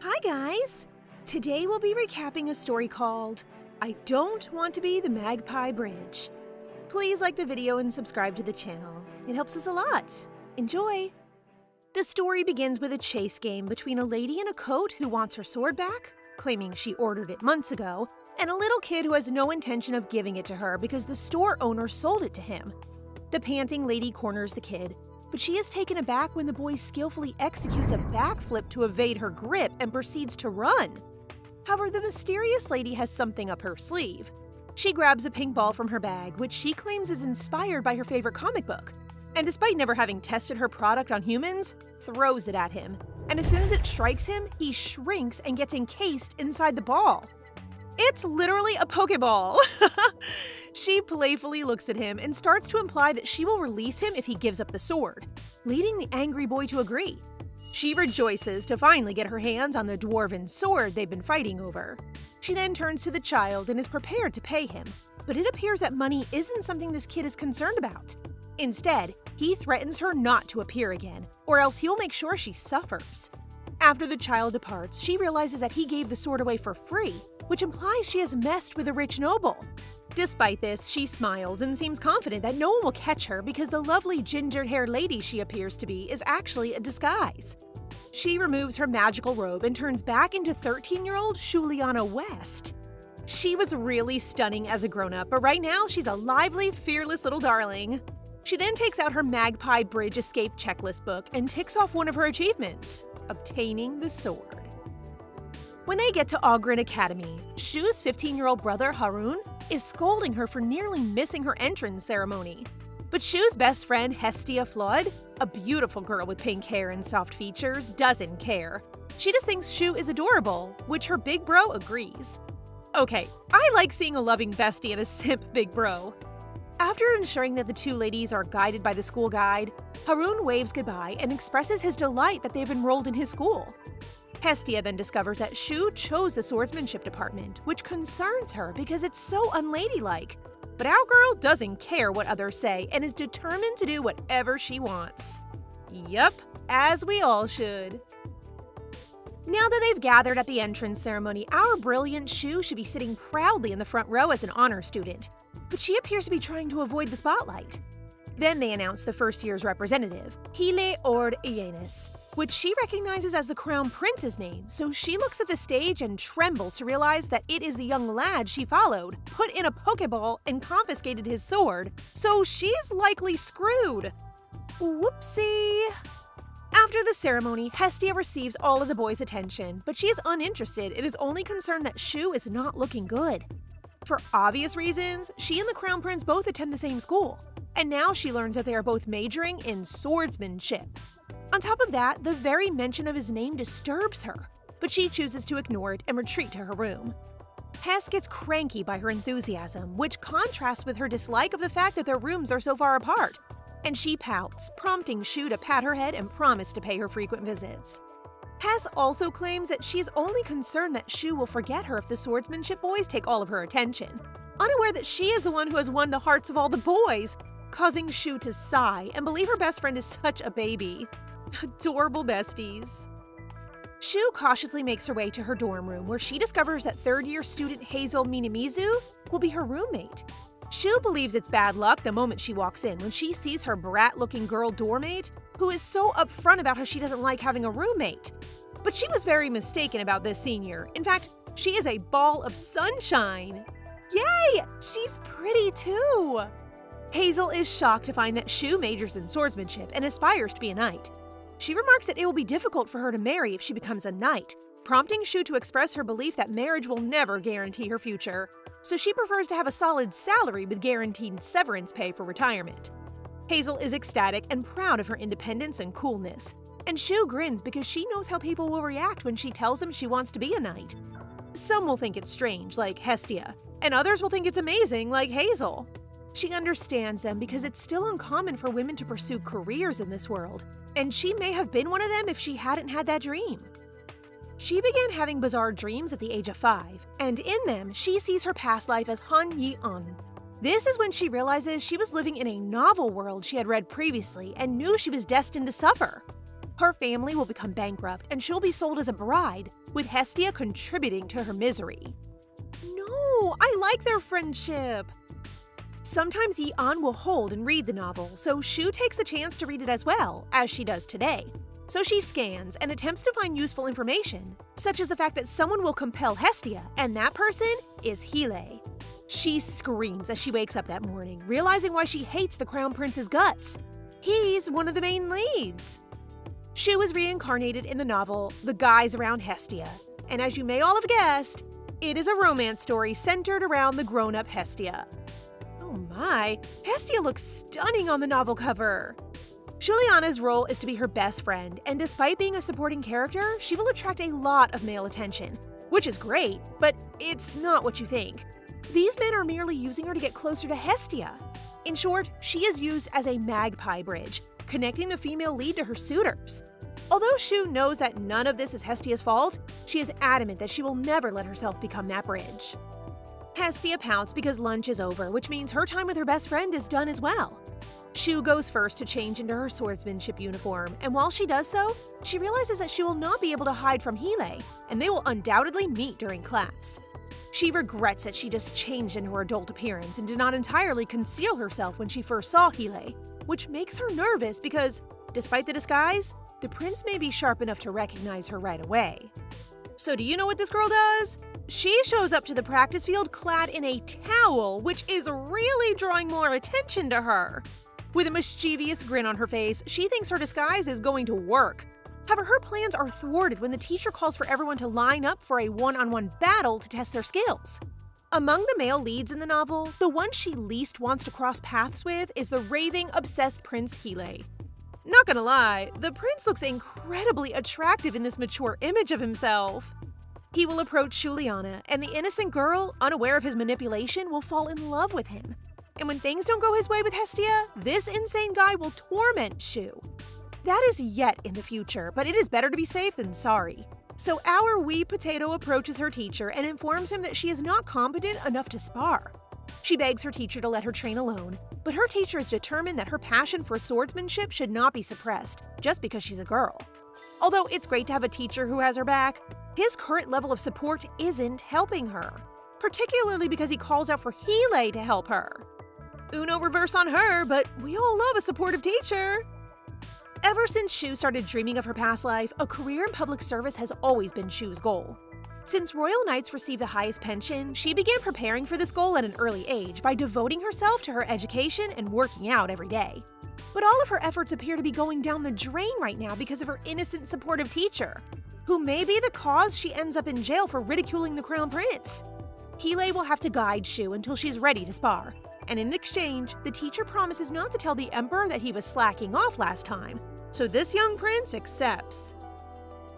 Hi guys! Today we'll be recapping a story called I Don't Want to Be the Magpie Bridge. Please like the video and subscribe to the channel. It helps us a lot. Enjoy! The story begins with a chase game between a lady in a coat who wants her sword back, claiming she ordered it months ago, and a little kid who has no intention of giving it to her because the store owner sold it to him. The panting lady corners the kid, but she is taken aback when the boy skillfully executes a backflip to evade her grip and proceeds to run. However, the mysterious lady has something up her sleeve. She grabs a pink ball from her bag, which she claims is inspired by her favorite comic book, and despite never having tested her product on humans, throws it at him. And as soon as it strikes him, he shrinks and gets encased inside the ball. It's literally a Pokeball! She playfully looks at him and starts to imply that she will release him if he gives up the sword, leading the angry boy to agree. She rejoices to finally get her hands on the dwarven sword they've been fighting over. She then turns to the child and is prepared to pay him, but it appears that money isn't something this kid is concerned about. Instead, he threatens her not to appear again, or else he will make sure she suffers. After the child departs, she realizes that he gave the sword away for free, which implies she has messed with a rich noble. Despite this, she smiles and seems confident that no one will catch her because the lovely ginger-haired lady she appears to be is actually a disguise. She removes her magical robe and turns back into 13-year-old Juliana West. She was really stunning as a grown-up, but right now she's a lively, fearless little darling. She then takes out her Magpie Bridge Escape checklist book and ticks off one of her achievements, obtaining the sword. When they get to Ogren Academy, Shu's 15-year-old brother Harun is scolding her for nearly missing her entrance ceremony. But Shu's best friend Hestia Flood, a beautiful girl with pink hair and soft features, doesn't care. She just thinks Shu is adorable, which her big bro agrees. Okay, I like seeing a loving bestie and a simp big bro. After ensuring that the two ladies are guided by the school guide, Harun waves goodbye and expresses his delight that they've enrolled in his school. Hestia then discovers that Shu chose the swordsmanship department, which concerns her because it's so unladylike. But our girl doesn't care what others say and is determined to do whatever she wants. Yup, as we all should. Now that they've gathered at the entrance ceremony, our brilliant Shu should be sitting proudly in the front row as an honor student, but she appears to be trying to avoid the spotlight. Then they announce the first year's representative, Hile Ord Ienis, which she recognizes as the Crown Prince's name, so she looks at the stage and trembles to realize that it is the young lad she followed, put in a Pokeball, and confiscated his sword, so she's likely screwed. Whoopsie! After the ceremony, Hestia receives all of the boys' attention, but she is uninterested and is only concerned that Shu is not looking good. For obvious reasons, she and the Crown Prince both attend the same school, and now she learns that they are both majoring in swordsmanship. On top of that, the very mention of his name disturbs her, but she chooses to ignore it and retreat to her room. Hess gets cranky by her enthusiasm, which contrasts with her dislike of the fact that their rooms are so far apart, and she pouts, prompting Shu to pat her head and promise to pay her frequent visits. Hess also claims that she is only concerned that Shu will forget her if the swordsmanship boys take all of her attention, unaware that she is the one who has won the hearts of all the boys, causing Shu to sigh and believe her best friend is such a baby. Adorable besties. Shu cautiously makes her way to her dorm room where she discovers that third-year student Hazel Minamizu will be her roommate. Shu believes it's bad luck the moment she walks in when she sees her brat-looking girl dormmate, who is so upfront about how she doesn't like having a roommate. But she was very mistaken about this senior. In fact, she is a ball of sunshine. Yay! She's pretty too! Hazel is shocked to find that Shu majors in swordsmanship and aspires to be a knight. She remarks that it will be difficult for her to marry if she becomes a knight, prompting Shu to express her belief that marriage will never guarantee her future, so she prefers to have a solid salary with guaranteed severance pay for retirement. Hazel is ecstatic and proud of her independence and coolness, and Shu grins because she knows how people will react when she tells them she wants to be a knight. Some will think it's strange, like Hestia, and others will think it's amazing, like Hazel. She understands them because it's still uncommon for women to pursue careers in this world, and she may have been one of them if she hadn't had that dream. She began having bizarre dreams at the age of 5, and in them, she sees her past life as Han Yi-un. This is when she realizes she was living in a novel world she had read previously and knew she was destined to suffer. Her family will become bankrupt and she'll be sold as a bride, with Hestia contributing to her misery. No, I like their friendship. Sometimes Yi-an will hold and read the novel, so Shu takes the chance to read it as well, as she does today. So she scans and attempts to find useful information, such as the fact that someone will compel Hestia, and that person is Hile. She screams as she wakes up that morning, realizing why she hates the Crown Prince's guts. He's one of the main leads. Shu is reincarnated in the novel The Guys Around Hestia, and as you may all have guessed, it is a romance story centered around the grown-up Hestia. Oh my, Hestia looks stunning on the novel cover! Juliana's role is to be her best friend, and despite being a supporting character, she will attract a lot of male attention. Which is great, but it's not what you think. These men are merely using her to get closer to Hestia. In short, she is used as a magpie bridge, connecting the female lead to her suitors. Although Shu knows that none of this is Hestia's fault, she is adamant that she will never let herself become that bridge. Hestia pouts because lunch is over, which means her time with her best friend is done as well. Shu goes first to change into her swordsmanship uniform, and while she does so, she realizes that she will not be able to hide from Hile, and they will undoubtedly meet during class. She regrets that she just changed into her adult appearance and did not entirely conceal herself when she first saw Hile, which makes her nervous because, despite the disguise, the prince may be sharp enough to recognize her right away. So do you know what this girl does? She shows up to the practice field clad in a towel, which is really drawing more attention to her. With a mischievous grin on her face, she thinks her disguise is going to work. However, her plans are thwarted when the teacher calls for everyone to line up for a one-on-one battle to test their skills. Among the male leads in the novel, the one she least wants to cross paths with is the raving, obsessed Prince Hile. Not gonna lie, the prince looks incredibly attractive in this mature image of himself. He will approach Juliana, and the innocent girl, unaware of his manipulation, will fall in love with him. And when things don't go his way with Hestia, this insane guy will torment Shu. That is yet in the future, but it is better to be safe than sorry. So our wee potato approaches her teacher and informs him that she is not competent enough to spar. She begs her teacher to let her train alone, but her teacher is determined that her passion for swordsmanship should not be suppressed, just because she's a girl. Although it's great to have a teacher who has her back, his current level of support isn't helping her, particularly because he calls out for Hile to help her. Uno reverse on her, but we all love a supportive teacher. Ever since Shu started dreaming of her past life, a career in public service has always been Shu's goal. Since royal knights receive the highest pension, she began preparing for this goal at an early age by devoting herself to her education and working out every day. But all of her efforts appear to be going down the drain right now because of her innocent, supportive teacher, who may be the cause she ends up in jail for ridiculing the Crown Prince. Hile will have to guide Shu until she's ready to spar, and in exchange, the teacher promises not to tell the Emperor that he was slacking off last time, so this young prince accepts.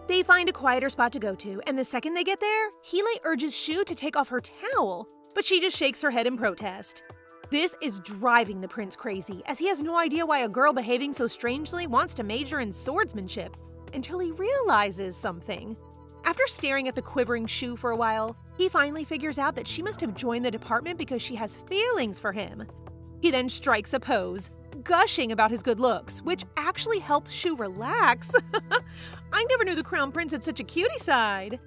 They find a quieter spot to go to, and the second they get there, Hile urges Shu to take off her towel, but she just shakes her head in protest. This is driving the prince crazy, as he has no idea why a girl behaving so strangely wants to major in swordsmanship, until he realizes something. After staring at the quivering Shu for a while, he finally figures out that she must have joined the department because she has feelings for him. He then strikes a pose, gushing about his good looks, which actually helps Shu relax. I never knew the Crown Prince had such a cutie side.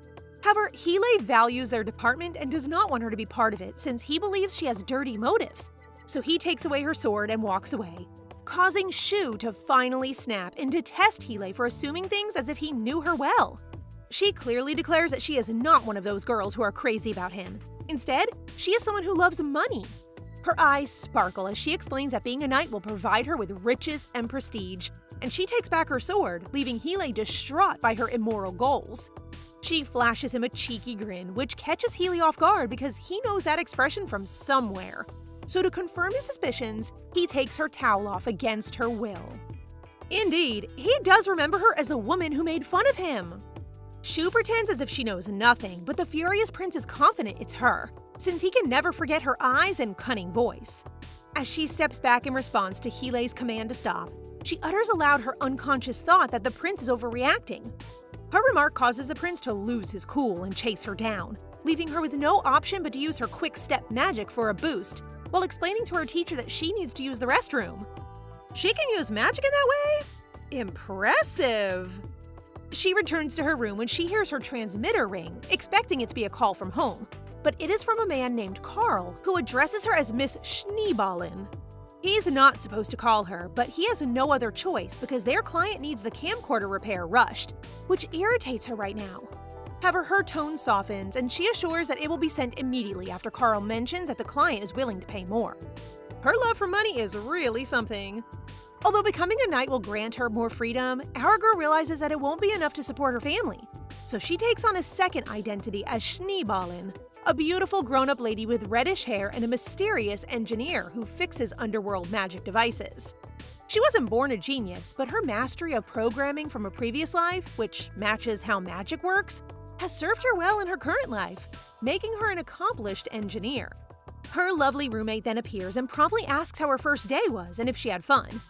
However, Hile values their department and does not want her to be part of it since he believes she has dirty motives. So he takes away her sword and walks away, causing Shu to finally snap and detest Hile for assuming things as if he knew her well. She clearly declares that she is not one of those girls who are crazy about him. Instead, she is someone who loves money. Her eyes sparkle as she explains that being a knight will provide her with riches and prestige, and she takes back her sword, leaving Hile distraught by her immoral goals. She flashes him a cheeky grin, which catches Hile off guard because he knows that expression from somewhere. So to confirm his suspicions, he takes her towel off against her will. Indeed, he does remember her as the woman who made fun of him. Shu pretends as if she knows nothing, but the furious prince is confident it's her, since he can never forget her eyes and cunning voice. As she steps back in response to Hilei's command to stop, she utters aloud her unconscious thought that the prince is overreacting. Her remark causes the prince to lose his cool and chase her down, leaving her with no option but to use her quick step magic for a boost, while explaining to her teacher that she needs to use the restroom. She can use magic in that way? Impressive! She returns to her room when she hears her transmitter ring, expecting it to be a call from home. But it is from a man named Carl, who addresses her as Miss Schneeballen. He's not supposed to call her, but he has no other choice because their client needs the camcorder repair rushed, which irritates her right now. However, her tone softens and she assures that it will be sent immediately after Carl mentions that the client is willing to pay more. Her love for money is really something. Although becoming a knight will grant her more freedom, our girl realizes that it won't be enough to support her family. So she takes on a second identity as Schneeballen, a beautiful grown-up lady with reddish hair and a mysterious engineer who fixes underworld magic devices. She wasn't born a genius, but her mastery of programming from a previous life, which matches how magic works, has served her well in her current life, making her an accomplished engineer. Her lovely roommate then appears and promptly asks how her first day was and if she had fun.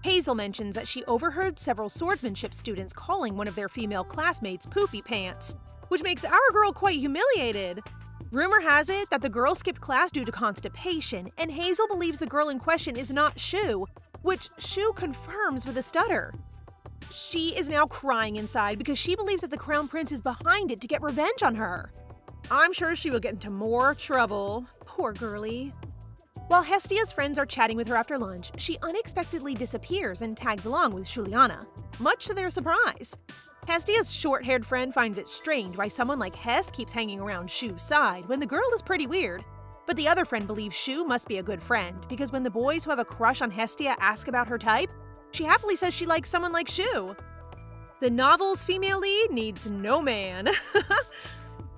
Hazel mentions that she overheard several swordsmanship students calling one of their female classmates poopy pants, which makes our girl quite humiliated. Rumor has it that the girl skipped class due to constipation, and Hazel believes the girl in question is not Shu, which Shu confirms with a stutter. She is now crying inside because she believes that the Crown Prince is behind it to get revenge on her. I'm sure she will get into more trouble. Poor girlie. While Hestia's friends are chatting with her after lunch, she unexpectedly disappears and tags along with Juliana, much to their surprise. Hestia's short-haired friend finds it strange why someone like Hest keeps hanging around Shu's side when the girl is pretty weird. But the other friend believes Shu must be a good friend because when the boys who have a crush on Hestia ask about her type, she happily says she likes someone like Shu. The novel's female lead needs no man.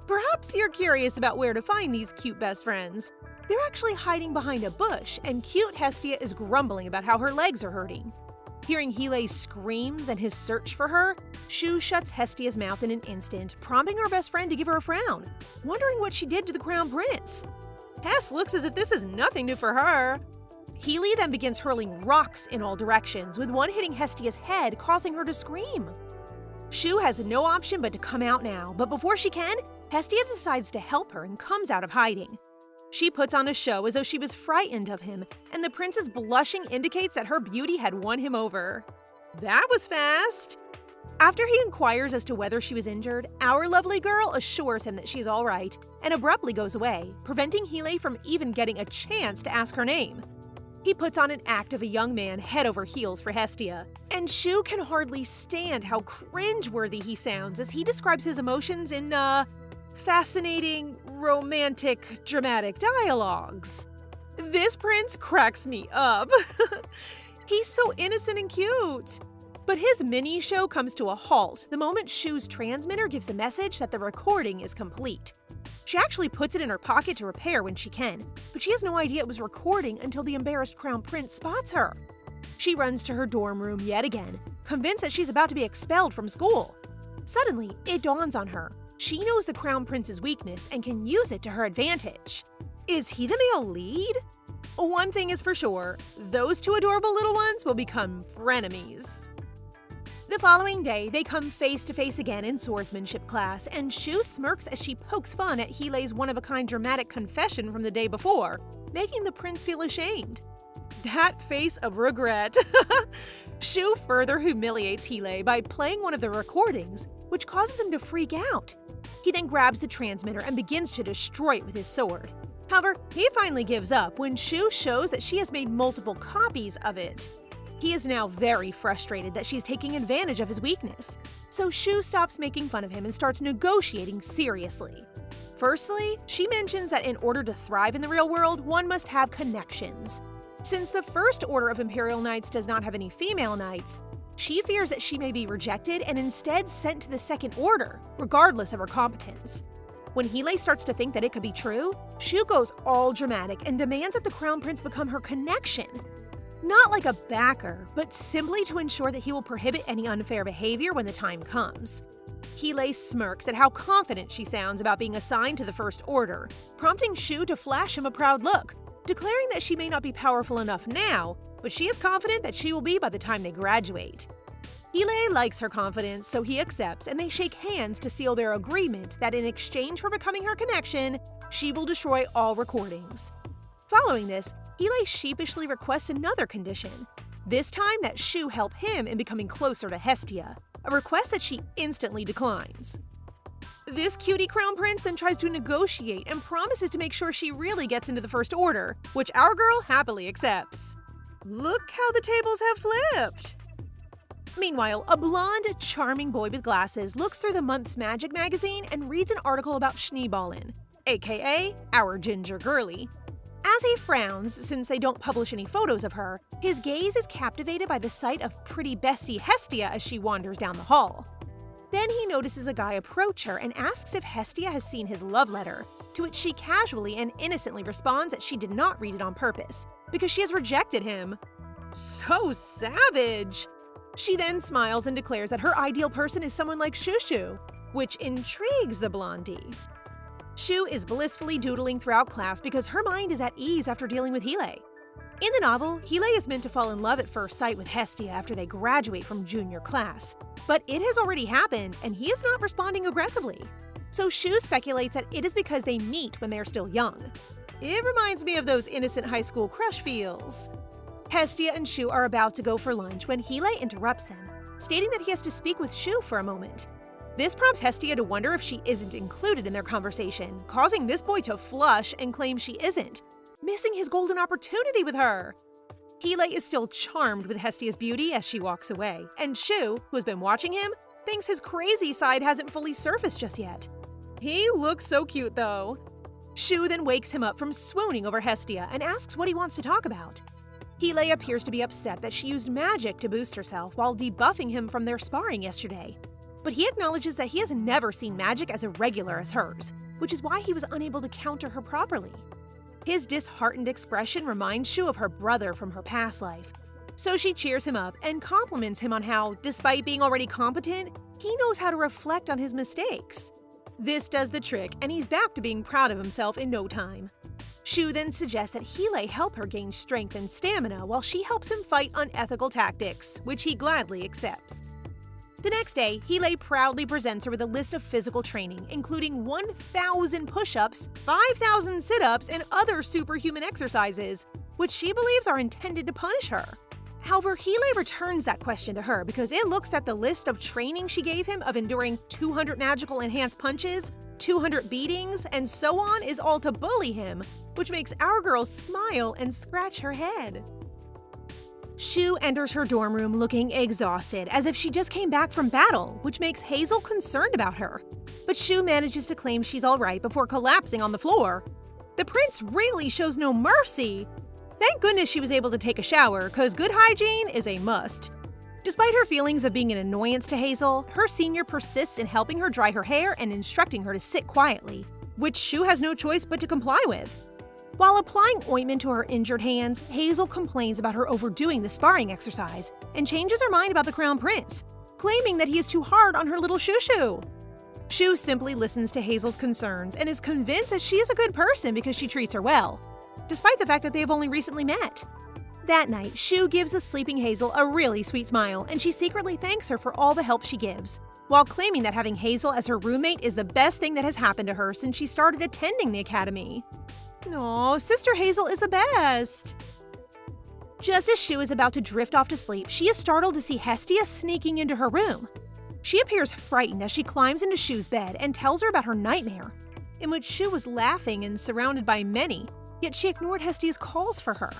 Perhaps you're curious about where to find these cute best friends. They're actually hiding behind a bush, and cute Hestia is grumbling about how her legs are hurting. Hearing Hilei's screams and his search for her, Shu shuts Hestia's mouth in an instant, prompting our best friend to give her a frown, wondering what she did to the Crown Prince. Hest looks as if this is nothing new for her. Healy then begins hurling rocks in all directions, with one hitting Hestia's head, causing her to scream. Shu has no option but to come out now, but before she can, Hestia decides to help her and comes out of hiding. She puts on a show as though she was frightened of him, and the prince's blushing indicates that her beauty had won him over. That was fast! After he inquires as to whether she was injured, our lovely girl assures him that she's all right, and abruptly goes away, preventing Hilei from even getting a chance to ask her name. He puts on an act of a young man head over heels for Hestia, and Shu can hardly stand how cringeworthy he sounds as he describes his emotions in, fascinating, romantic, dramatic dialogues. This prince cracks me up. He's so innocent and cute. But his mini-show comes to a halt the moment Shu's transmitter gives a message that the recording is complete. She actually puts it in her pocket to repair when she can, but she has no idea it was recording until the embarrassed Crown Prince spots her. She runs to her dorm room yet again, convinced that she's about to be expelled from school. Suddenly, it dawns on her. She knows the Crown Prince's weakness and can use it to her advantage. Is he the male lead? One thing is for sure, those two adorable little ones will become frenemies. The following day, they come face to face again in swordsmanship class, and Shu smirks as she pokes fun at Hilei's one-of-a-kind dramatic confession from the day before, making the prince feel ashamed. That face of regret. Shu further humiliates Hilei by playing one of the recordings, which causes him to freak out. He then grabs the transmitter and begins to destroy it with his sword. However, he finally gives up when Shu shows that she has made multiple copies of it. He is now very frustrated that she's taking advantage of his weakness, so Shu stops making fun of him and starts negotiating seriously. Firstly, she mentions that in order to thrive in the real world, one must have connections. Since the First Order of Imperial Knights does not have any female knights, she fears that she may be rejected and instead sent to the Second Order, regardless of her competence. When Hilei starts to think that it could be true, Shu goes all dramatic and demands that the Crown Prince become her connection. Not like a backer, but simply to ensure that he will prohibit any unfair behavior when the time comes. Hilei smirks at how confident she sounds about being assigned to the First Order, prompting Shu to flash him a proud look, declaring that she may not be powerful enough now, but she is confident that she will be by the time they graduate. Hilei likes her confidence, so he accepts, and they shake hands to seal their agreement that in exchange for becoming her connection, she will destroy all recordings. Following this, Hilei sheepishly requests another condition. this time that Shu help him in becoming closer to Hestia, a request that she instantly declines. This cutie crown prince then tries to negotiate and promises to make sure she really gets into the First Order, which our girl happily accepts. Look how the tables have flipped! Meanwhile, a blonde, charming boy with glasses looks through the month's magic magazine and reads an article about Schneeballen, aka our ginger girlie. As he frowns, since they don't publish any photos of her, his gaze is captivated by the sight of pretty bestie Hestia as she wanders down the hall. Then he notices a guy approach her and asks if Hestia has seen his love letter, to which she casually and innocently responds that she did not read it on purpose, because she has rejected him. So savage! She then smiles and declares that her ideal person is someone like Shushu, which intrigues the blondie. Shu is blissfully doodling throughout class because her mind is at ease after dealing with Hile. In the novel, Hile is meant to fall in love at first sight with Hestia after they graduate from junior class, but it has already happened and he is not responding aggressively. So Shu speculates that it is because they meet when they are still young. It reminds me of those innocent high school crush feels. Hestia and Shu are about to go for lunch when Hile interrupts them, stating that he has to speak with Shu for a moment. This prompts Hestia to wonder if she isn't included in their conversation, causing this boy to flush and claim she isn't, missing his golden opportunity with her. Hile is still charmed with Hestia's beauty as she walks away, and Shu, who has been watching him, thinks his crazy side hasn't fully surfaced just yet. He looks so cute though. Shu then wakes him up from swooning over Hestia and asks what he wants to talk about. Hile appears to be upset that she used magic to boost herself while debuffing him from their sparring yesterday. But he acknowledges that he has never seen magic as irregular as hers, which is why he was unable to counter her properly. His disheartened expression reminds Shu of her brother from her past life. So she cheers him up and compliments him on how, despite being already competent, he knows how to reflect on his mistakes. This does the trick, and he's back to being proud of himself in no time. Shu then suggests that Hile help her gain strength and stamina while she helps him fight unethical tactics, which he gladly accepts. The next day, Hile proudly presents her with a list of physical training, including 1,000 push-ups, 5,000 sit-ups, and other superhuman exercises, which she believes are intended to punish her. However, Hile returns that question to her because it looks at the list of training she gave him of enduring 200 magical enhanced punches, 200 beatings, and so on is all to bully him, which makes our girl smile and scratch her head. Shu enters her dorm room looking exhausted, as if she just came back from battle, which makes Hazel concerned about her. But Shu manages to claim she's alright before collapsing on the floor. The prince really shows no mercy. Thank goodness she was able to take a shower, cause good hygiene is a must. Despite her feelings of being an annoyance to Hazel, her senior persists in helping her dry her hair and instructing her to sit quietly, which Shu has no choice but to comply with. While applying ointment to her injured hands, Hazel complains about her overdoing the sparring exercise and changes her mind about the Crown Prince, claiming that he is too hard on her little Shushu. Shu simply listens to Hazel's concerns and is convinced that she is a good person because she treats her well, despite the fact that they have only recently met. That night, Shu gives the sleeping Hazel a really sweet smile, and she secretly thanks her for all the help she gives, while claiming that having Hazel as her roommate is the best thing that has happened to her since she started attending the academy. Aw, Sister Hazel is the best! Just as Shu is about to drift off to sleep, she is startled to see Hestia sneaking into her room. She appears frightened as she climbs into Shu's bed and tells her about her nightmare, in which Shu was laughing and surrounded by many, yet she ignored Hestia's calls for her.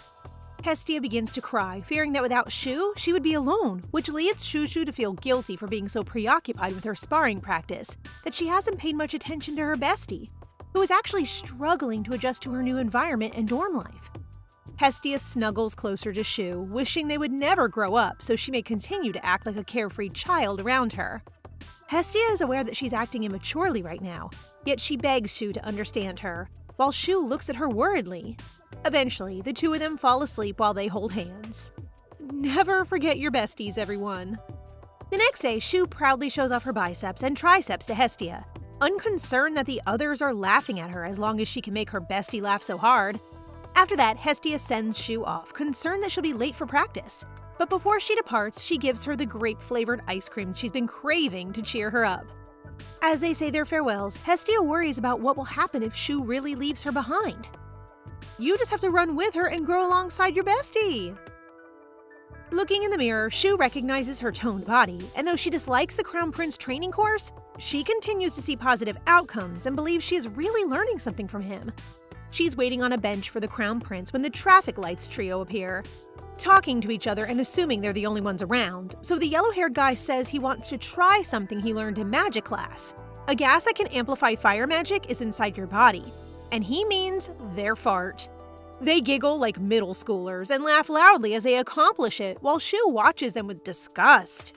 Hestia begins to cry, fearing that without Shu, she would be alone, which leads Shushu to feel guilty for being so preoccupied with her sparring practice that she hasn't paid much attention to her bestie, who is actually struggling to adjust to her new environment and dorm life. Hestia snuggles closer to Shu, wishing they would never grow up so she may continue to act like a carefree child around her. Hestia is aware that she's acting immaturely right now, yet she begs Shu to understand her, while Shu looks at her worriedly. Eventually, the two of them fall asleep while they hold hands. Never forget your besties, everyone. The next day, Shu proudly shows off her biceps and triceps to Hestia, unconcerned that the others are laughing at her as long as she can make her bestie laugh so hard. After that, Hestia sends Shu off, concerned that she'll be late for practice. But before she departs, she gives her the grape-flavored ice cream she's been craving to cheer her up. As they say their farewells, Hestia worries about what will happen if Shu really leaves her behind. You just have to run with her and grow alongside your bestie. Looking in the mirror, Shu recognizes her toned body, and though she dislikes the Crown Prince training course, she continues to see positive outcomes and believes she is really learning something from him. She's waiting on a bench for the Crown Prince when the traffic lights trio appear, talking to each other and assuming they're the only ones around, so the yellow-haired guy says he wants to try something he learned in magic class. A gas that can amplify fire magic is inside your body, and he means their fart. They giggle like middle schoolers and laugh loudly as they accomplish it, while Shu watches them with disgust.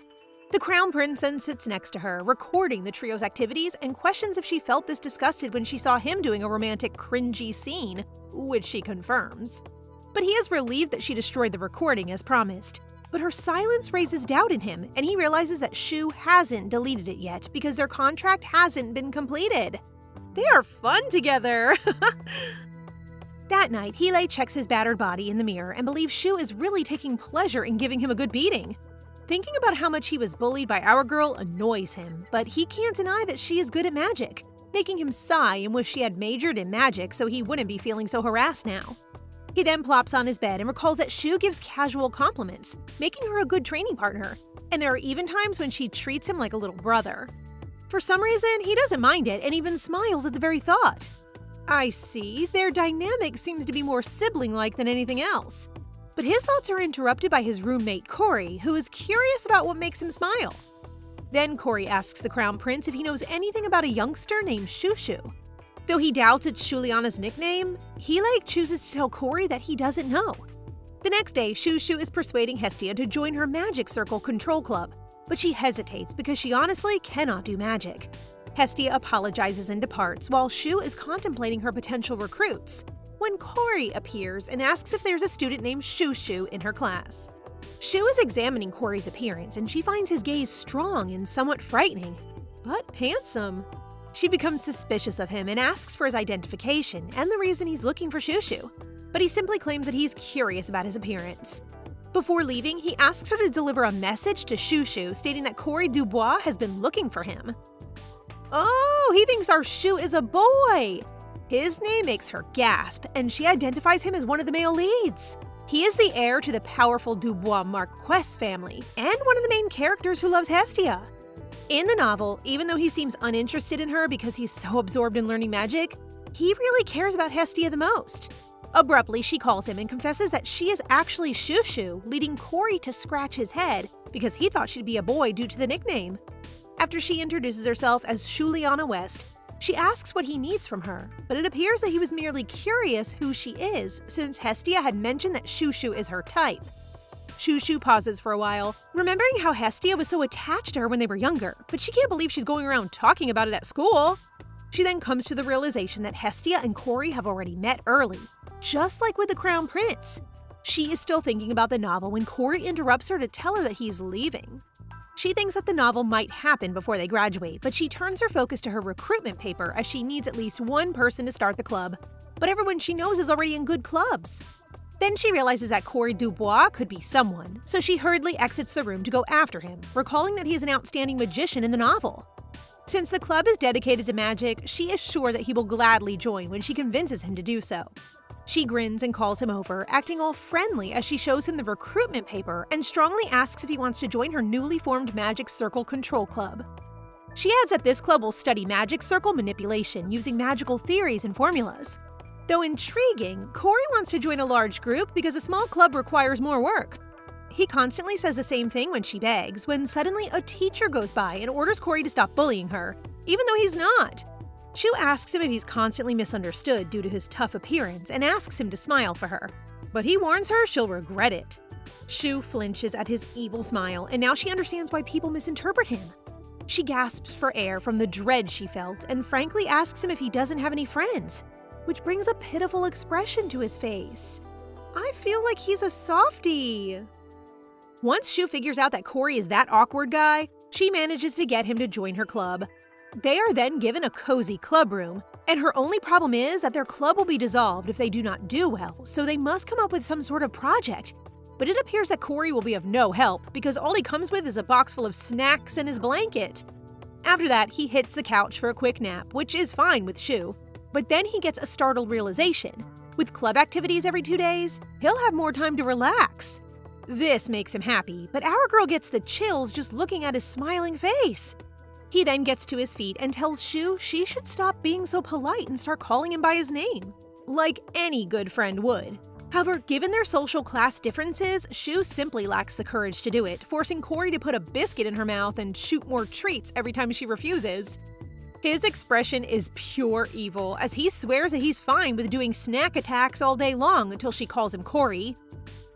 The Crown Prince then sits next to her, recording the trio's activities, and questions if she felt this disgusted when she saw him doing a romantic, cringy scene, which she confirms. But he is relieved that she destroyed the recording as promised. But her silence raises doubt in him, and he realizes that Shu hasn't deleted it yet because their contract hasn't been completed. They are fun together! That night, Heelei checks his battered body in the mirror and believes Shu is really taking pleasure in giving him a good beating. Thinking about how much he was bullied by our girl annoys him, but he can't deny that she is good at magic, making him sigh and wish she had majored in magic so he wouldn't be feeling so harassed now. He then plops on his bed and recalls that Shu gives casual compliments, making her a good training partner, and there are even times when she treats him like a little brother. For some reason, he doesn't mind it and even smiles at the very thought. I see, their dynamic seems to be more sibling-like than anything else. But his thoughts are interrupted by his roommate Corey, who is curious about what makes him smile. Then Corey asks the Crown Prince if he knows anything about a youngster named Shushu. Though he doubts it's Shuliana's nickname, Heelei chooses to tell Corey that he doesn't know. The next day, Shushu is persuading Hestia to join her Magic Circle Control Club, but she hesitates because she honestly cannot do magic. Hestia apologizes and departs, while Shu is contemplating her potential recruits, when Corey appears and asks if there's a student named Shushu in her class. Shu is examining Corey's appearance, and she finds his gaze strong and somewhat frightening, but handsome. She becomes suspicious of him and asks for his identification and the reason he's looking for Shushu, but he simply claims that he's curious about his appearance. Before leaving, he asks her to deliver a message to Shushu stating that Corey Dubois has been looking for him. Oh, he thinks our Shu is a boy! His name makes her gasp, and she identifies him as one of the male leads. He is the heir to the powerful Dubois Marquess family, and one of the main characters who loves Hestia. In the novel, even though he seems uninterested in her because he's so absorbed in learning magic, he really cares about Hestia the most. Abruptly, she calls him and confesses that she is actually Shushu, leading Corey to scratch his head because he thought she'd be a boy due to the nickname. After she introduces herself as Shuliana West, she asks what he needs from her, but it appears that he was merely curious who she is since Hestia had mentioned that Shushu is her type. Shushu pauses for a while, remembering how Hestia was so attached to her when they were younger, but she can't believe she's going around talking about it at school. She then comes to the realization that Hestia and Corey have already met early, just like with the Crown Prince. She is still thinking about the novel when Corey interrupts her to tell her that he's leaving. She thinks that the novel might happen before they graduate, but she turns her focus to her recruitment paper as she needs at least one person to start the club, but everyone she knows is already in good clubs. Then she realizes that Corey Dubois could be someone, so she hurriedly exits the room to go after him, recalling that he is an outstanding magician in the novel. Since the club is dedicated to magic, she is sure that he will gladly join when she convinces him to do so. She grins and calls him over, acting all friendly as she shows him the recruitment paper and strongly asks if he wants to join her newly formed Magic Circle Control Club. She adds that this club will study magic circle manipulation using magical theories and formulas. Though intriguing, Corey wants to join a large group because a small club requires more work. He constantly says the same thing when she begs, when suddenly a teacher goes by and orders Corey to stop bullying her, even though he's not. Shu asks him if he's constantly misunderstood due to his tough appearance and asks him to smile for her, but he warns her she'll regret it. Shu flinches at his evil smile, and now she understands why people misinterpret him. She gasps for air from the dread she felt and frankly asks him if he doesn't have any friends, which brings a pitiful expression to his face. I feel like he's a softie. Once Shu figures out that Corey is that awkward guy, she manages to get him to join her club. They are then given a cozy club room, and her only problem is that their club will be dissolved if they do not do well, so they must come up with some sort of project. But it appears that Corey will be of no help because all he comes with is a box full of snacks and his blanket. After that, he hits the couch for a quick nap, which is fine with Shu. But then he gets a startled realization. With club activities every 2 days, he'll have more time to relax. This makes him happy, but our girl gets the chills just looking at his smiling face. He then gets to his feet and tells Shu she should stop being so polite and start calling him by his name, like any good friend would. However, given their social class differences, Shu simply lacks the courage to do it, forcing Cory to put a biscuit in her mouth and shoot more treats every time she refuses. His expression is pure evil, as he swears that he's fine with doing snack attacks all day long until she calls him Cory.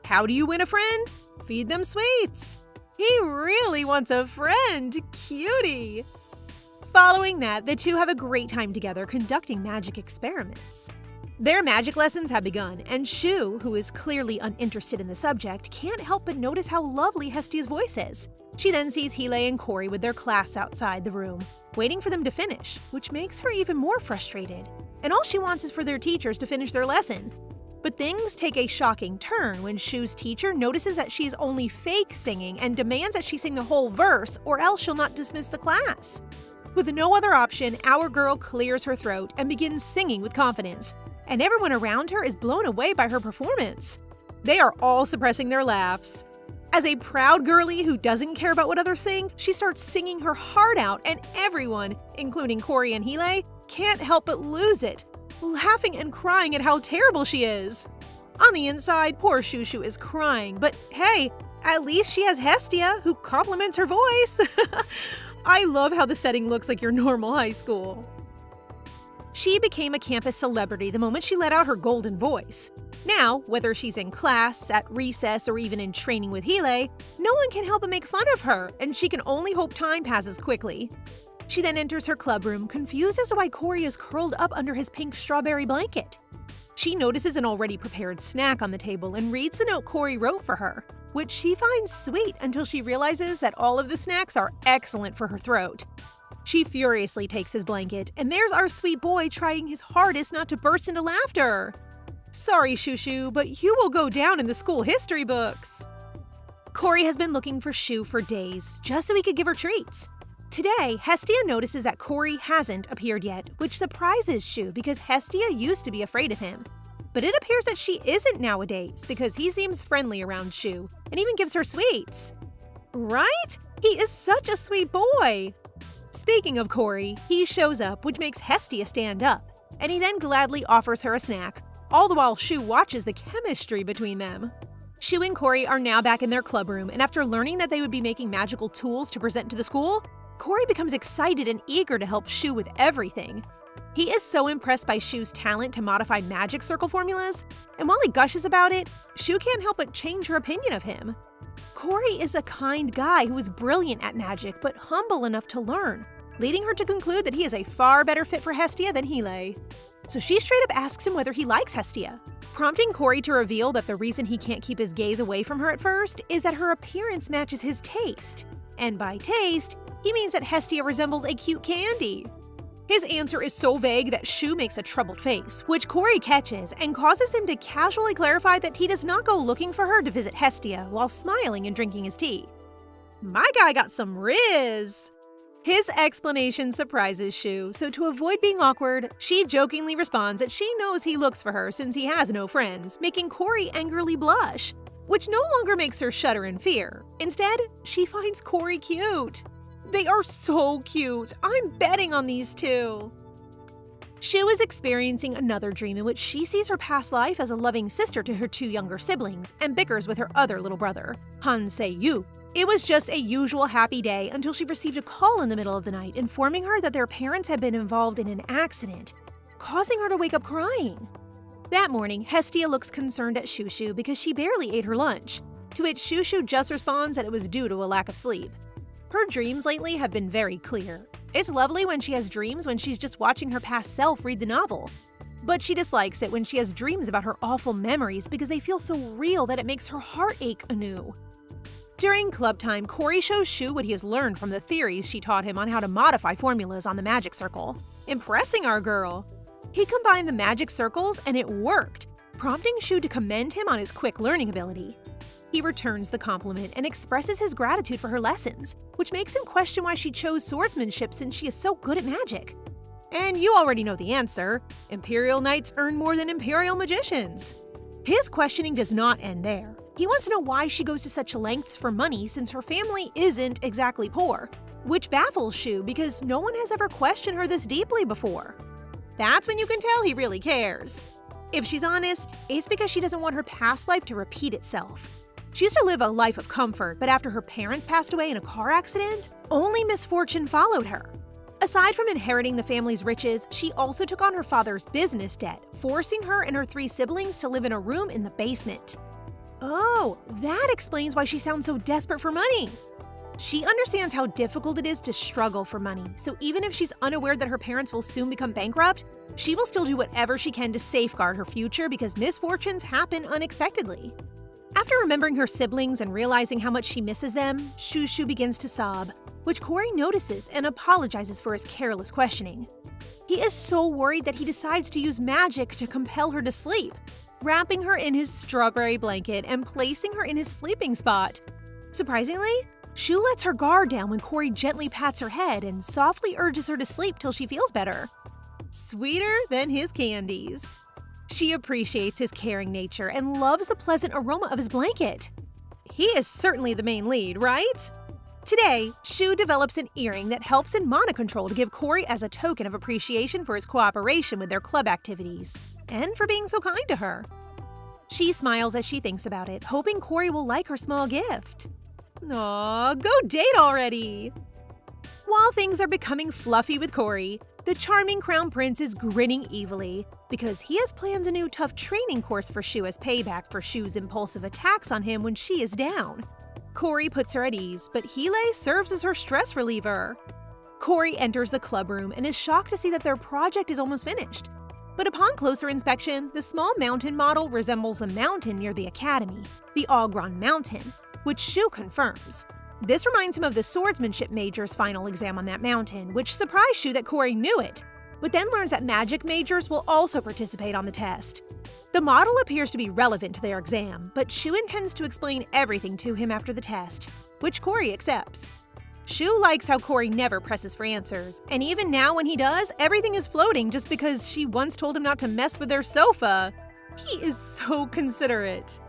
How do you win a friend? Feed them sweets. He really wants a friend, cutie. Following that, the two have a great time together conducting magic experiments. Their magic lessons have begun, and Shu, who is clearly uninterested in the subject, can't help but notice how lovely Hestia's voice is. She then sees Hile and Cory with their class outside the room, waiting for them to finish, which makes her even more frustrated. And all she wants is for their teachers to finish their lesson. But things take a shocking turn when Shu's teacher notices that she's only fake singing and demands that she sing the whole verse, or else she'll not dismiss the class. With no other option, our girl clears her throat and begins singing with confidence, and everyone around her is blown away by her performance. They are all suppressing their laughs. As a proud girlie who doesn't care about what others think, she starts singing her heart out, and everyone, including Cory and Hile, can't help but lose it, laughing and crying at how terrible she is. On the inside, poor Shushu is crying, but hey, at least she has Hestia, who compliments her voice. I love how the setting looks like your normal high school. She became a campus celebrity the moment she let out her golden voice. Now, whether she's in class, at recess, or even in training with Hile, no one can help but make fun of her, and she can only hope time passes quickly. She then enters her club room, confused as to why Cory is curled up under his pink strawberry blanket. She notices an already prepared snack on the table and reads the note Cory wrote for her, which she finds sweet until she realizes that all of the snacks are excellent for her throat. She furiously takes his blanket, and there's our sweet boy trying his hardest not to burst into laughter. Sorry, Shushu, but you will go down in the school history books. Cory has been looking for Shu for days, just so he could give her treats. Today, Hestia notices that Cory hasn't appeared yet, which surprises Shu because Hestia used to be afraid of him. But it appears that she isn't nowadays because he seems friendly around Shu and even gives her sweets. Right? He is such a sweet boy. Speaking of Cory, he shows up, which makes Hestia stand up, and he then gladly offers her a snack, all the while Shu watches the chemistry between them. Shu and Cory are now back in their club room, and after learning that they would be making magical tools to present to the school, Cory becomes excited and eager to help Shu with everything. He is so impressed by Shu's talent to modify magic circle formulas, and while he gushes about it, Shu can't help but change her opinion of him. Cory is a kind guy who is brilliant at magic but humble enough to learn, leading her to conclude that he is a far better fit for Hestia than Hile. So she straight up asks him whether he likes Hestia, prompting Cory to reveal that the reason he can't keep his gaze away from her at first is that her appearance matches his taste. And by taste, he means that Hestia resembles a cute candy. His answer is so vague that Shu makes a troubled face, which Cory catches and causes him to casually clarify that he does not go looking for her to visit Hestia while smiling and drinking his tea. My guy got some riz! His explanation surprises Shu, so to avoid being awkward, she jokingly responds that she knows he looks for her since he has no friends, making Cory angrily blush, which no longer makes her shudder in fear. Instead, she finds Cory cute. They are so cute. I'm betting on these two. Shu is experiencing another dream in which she sees her past life as a loving sister to her two younger siblings and bickers with her other little brother, Han Se-yu. It was just a usual happy day until she received a call in the middle of the night informing her that their parents had been involved in an accident, causing her to wake up crying. That morning, Hestia looks concerned at Shushu because she barely ate her lunch, to which Shushu just responds that it was due to a lack of sleep. Her dreams lately have been very clear. It's lovely when she has dreams when she's just watching her past self read the novel. But she dislikes it when she has dreams about her awful memories because they feel so real that it makes her heart ache anew. During club time, Cory shows Shu what he has learned from the theories she taught him on how to modify formulas on the magic circle, impressing our girl. He combined the magic circles and it worked, prompting Shu to commend him on his quick learning ability. He returns the compliment and expresses his gratitude for her lessons, which makes him question why she chose swordsmanship since she is so good at magic. And you already know the answer. Imperial Knights earn more than Imperial Magicians. His questioning does not end there. He wants to know why she goes to such lengths for money since her family isn't exactly poor, which baffles Shu because no one has ever questioned her this deeply before. That's when you can tell he really cares. If she's honest, it's because she doesn't want her past life to repeat itself. She used to live a life of comfort, but after her parents passed away in a car accident, only misfortune followed her. Aside from inheriting the family's riches, she also took on her father's business debt, forcing her and her 3 siblings to live in a room in the basement. Oh, that explains why she sounds so desperate for money. She understands how difficult it is to struggle for money, so even if she's unaware that her parents will soon become bankrupt, she will still do whatever she can to safeguard her future because misfortunes happen unexpectedly. After remembering her siblings and realizing how much she misses them, Shu begins to sob, which Cory notices and apologizes for his careless questioning. He is so worried that he decides to use magic to compel her to sleep, wrapping her in his strawberry blanket and placing her in his sleeping spot. Surprisingly, Shu lets her guard down when Cory gently pats her head and softly urges her to sleep till she feels better. Sweeter than his candies. She appreciates his caring nature and loves the pleasant aroma of his blanket. He is certainly the main lead, right? Today, Shu develops an earring that helps in mana control to give Cory as a token of appreciation for his cooperation with their club activities, and for being so kind to her. She smiles as she thinks about it, hoping Cory will like her small gift. Aw, go date already! While things are becoming fluffy with Cory, the charming crown prince is grinning evilly because he has planned a new tough training course for Shu as payback for Shu's impulsive attacks on him when she is down. Cory puts her at ease, but Heelay serves as her stress reliever. Cory enters the club room and is shocked to see that their project is almost finished. But upon closer inspection, the small mountain model resembles the mountain near the academy, the Ogron Mountain, which Shu confirms. This reminds him of the swordsmanship major's final exam on that mountain, which surprised Shu that Cory knew it, but then learns that magic majors will also participate on the test. The model appears to be relevant to their exam, but Shu intends to explain everything to him after the test, which Cory accepts. Shu likes how Cory never presses for answers, and even now when he does, everything is floating just because she once told him not to mess with their sofa. He is so considerate.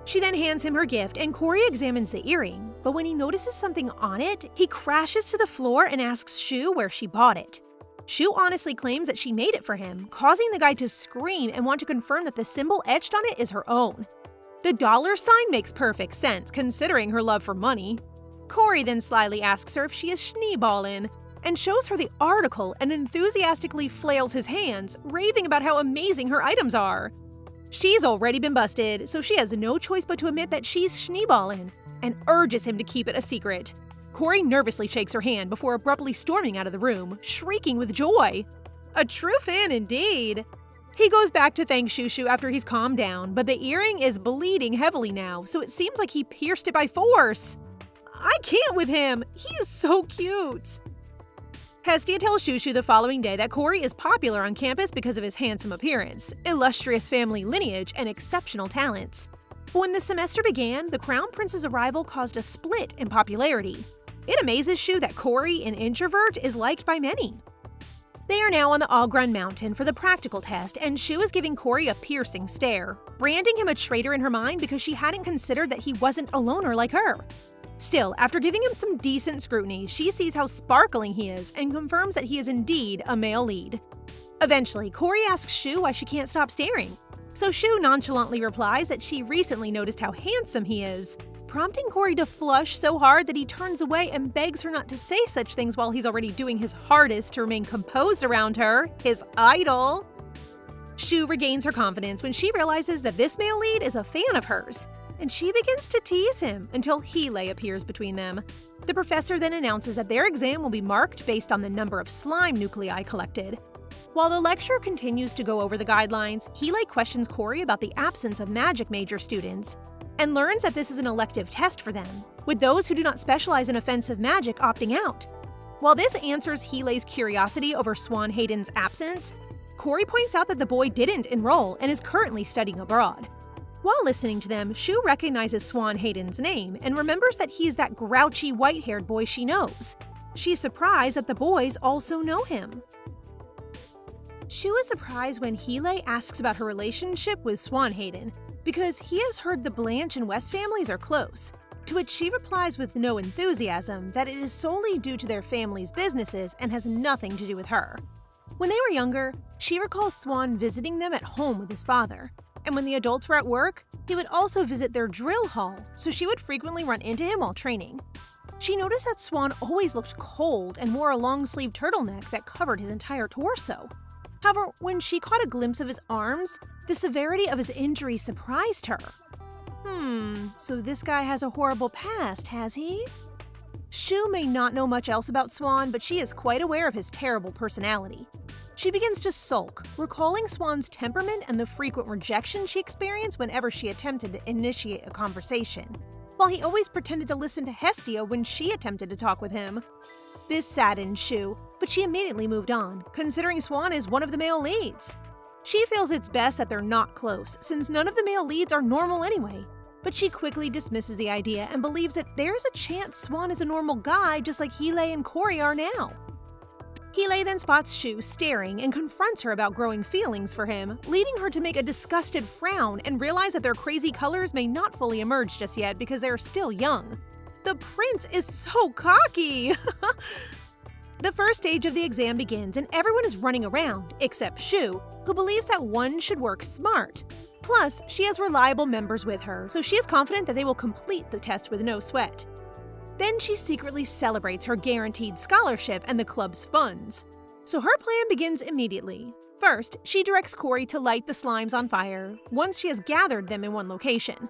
She then hands him her gift and Cory examines the earring, but when he notices something on it, he crashes to the floor and asks Shu where she bought it. Shu honestly claims that she made it for him, causing the guy to scream and want to confirm that the symbol etched on it is her own. The dollar sign makes perfect sense considering her love for money. Cory then slyly asks her if she is schneeballin' and shows her the article and enthusiastically flails his hands, raving about how amazing her items are. She's already been busted, so she has no choice but to admit that she's schneeballin' and urges him to keep it a secret. Cory nervously shakes her hand before abruptly storming out of the room, shrieking with joy. A true fan indeed. He goes back to thank Shu after he's calmed down, but the earring is bleeding heavily now, so it seems like he pierced it by force. I can't with him. He is so cute. Hestia tells Shu the following day that Cory is popular on campus because of his handsome appearance, illustrious family lineage, and exceptional talents. But when the semester began, the Crown Prince's arrival caused a split in popularity. It amazes Shu that Cory, an introvert, is liked by many. They are now on the Ogron Mountain for the practical test, and Shu is giving Cory a piercing stare, branding him a traitor in her mind because she hadn't considered that he wasn't a loner like her. Still, after giving him some decent scrutiny, she sees how sparkling he is and confirms that he is indeed a male lead. Eventually, Cory asks Shu why she can't stop staring, so Shu nonchalantly replies that she recently noticed how handsome he is, prompting Cory to flush so hard that he turns away and begs her not to say such things while he's already doing his hardest to remain composed around her, his idol. Shu regains her confidence when she realizes that this male lead is a fan of hers, and she begins to tease him until Heelay appears between them. The professor then announces that their exam will be marked based on the number of slime nuclei collected. While the lecturer continues to go over the guidelines, Heelay questions Cory about the absence of magic major students, and learns that this is an elective test for them, with those who do not specialize in offensive magic opting out. While this answers Heelay's curiosity over Swan Hayden's absence, Cory points out that the boy didn't enroll and is currently studying abroad. While listening to them, Shu recognizes Swan Hayden's name and remembers that he's that grouchy white-haired boy she knows. She's surprised that the boys also know him. Shu is surprised when Heelay asks about her relationship with Swan Hayden, because he has heard the Blanche and West families are close, to which she replies with no enthusiasm that it is solely due to their family's businesses and has nothing to do with her. When they were younger, she recalls Swan visiting them at home with his father, and when the adults were at work, he would also visit their drill hall, so she would frequently run into him while training. She noticed that Swan always looked cold and wore a long-sleeved turtleneck that covered his entire torso. However, when she caught a glimpse of his arms, the severity of his injury surprised her. So this guy has a horrible past, has he? Shu may not know much else about Swan, but she is quite aware of his terrible personality. She begins to sulk, recalling Swan's temperament and the frequent rejection she experienced whenever she attempted to initiate a conversation, while he always pretended to listen to Hestia when she attempted to talk with him. This saddened Shu, but she immediately moved on, considering Swan is one of the male leads. She feels it's best that they're not close, since none of the male leads are normal anyway, but she quickly dismisses the idea and believes that there's a chance Swan is a normal guy just like Heelei and Cory are now. Heelei then spots Shu staring and confronts her about growing feelings for him, leading her to make a disgusted frown and realize that their crazy colors may not fully emerge just yet because they're still young. The prince is so cocky! The first stage of the exam begins and everyone is running around, except Shu, who believes that one should work smart. Plus, she has reliable members with her, so she is confident that they will complete the test with no sweat. Then she secretly celebrates her guaranteed scholarship and the club's funds. So her plan begins immediately. First, she directs Cory to light the slimes on fire, once she has gathered them in one location.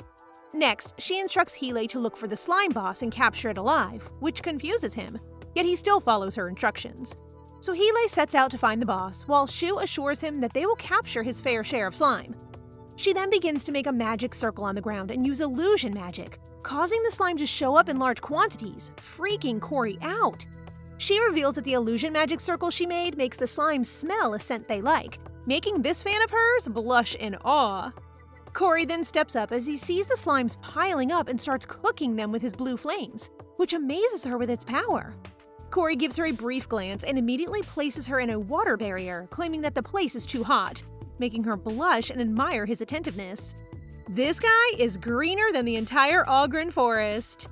Next, she instructs Heelei to look for the slime boss and capture it alive, which confuses him, yet he still follows her instructions. So Heelei sets out to find the boss, while Shu assures him that they will capture his fair share of slime. She then begins to make a magic circle on the ground and use illusion magic, causing the slime to show up in large quantities, freaking Cory out. She reveals that the illusion magic circle she made makes the slime smell a scent they like, making this fan of hers blush in awe. Cory then steps up as he sees the slimes piling up and starts cooking them with his blue flames, which amazes her with its power. Cory gives her a brief glance and immediately places her in a water barrier, claiming that the place is too hot, making her blush and admire his attentiveness. This guy is greener than the entire Ogren forest.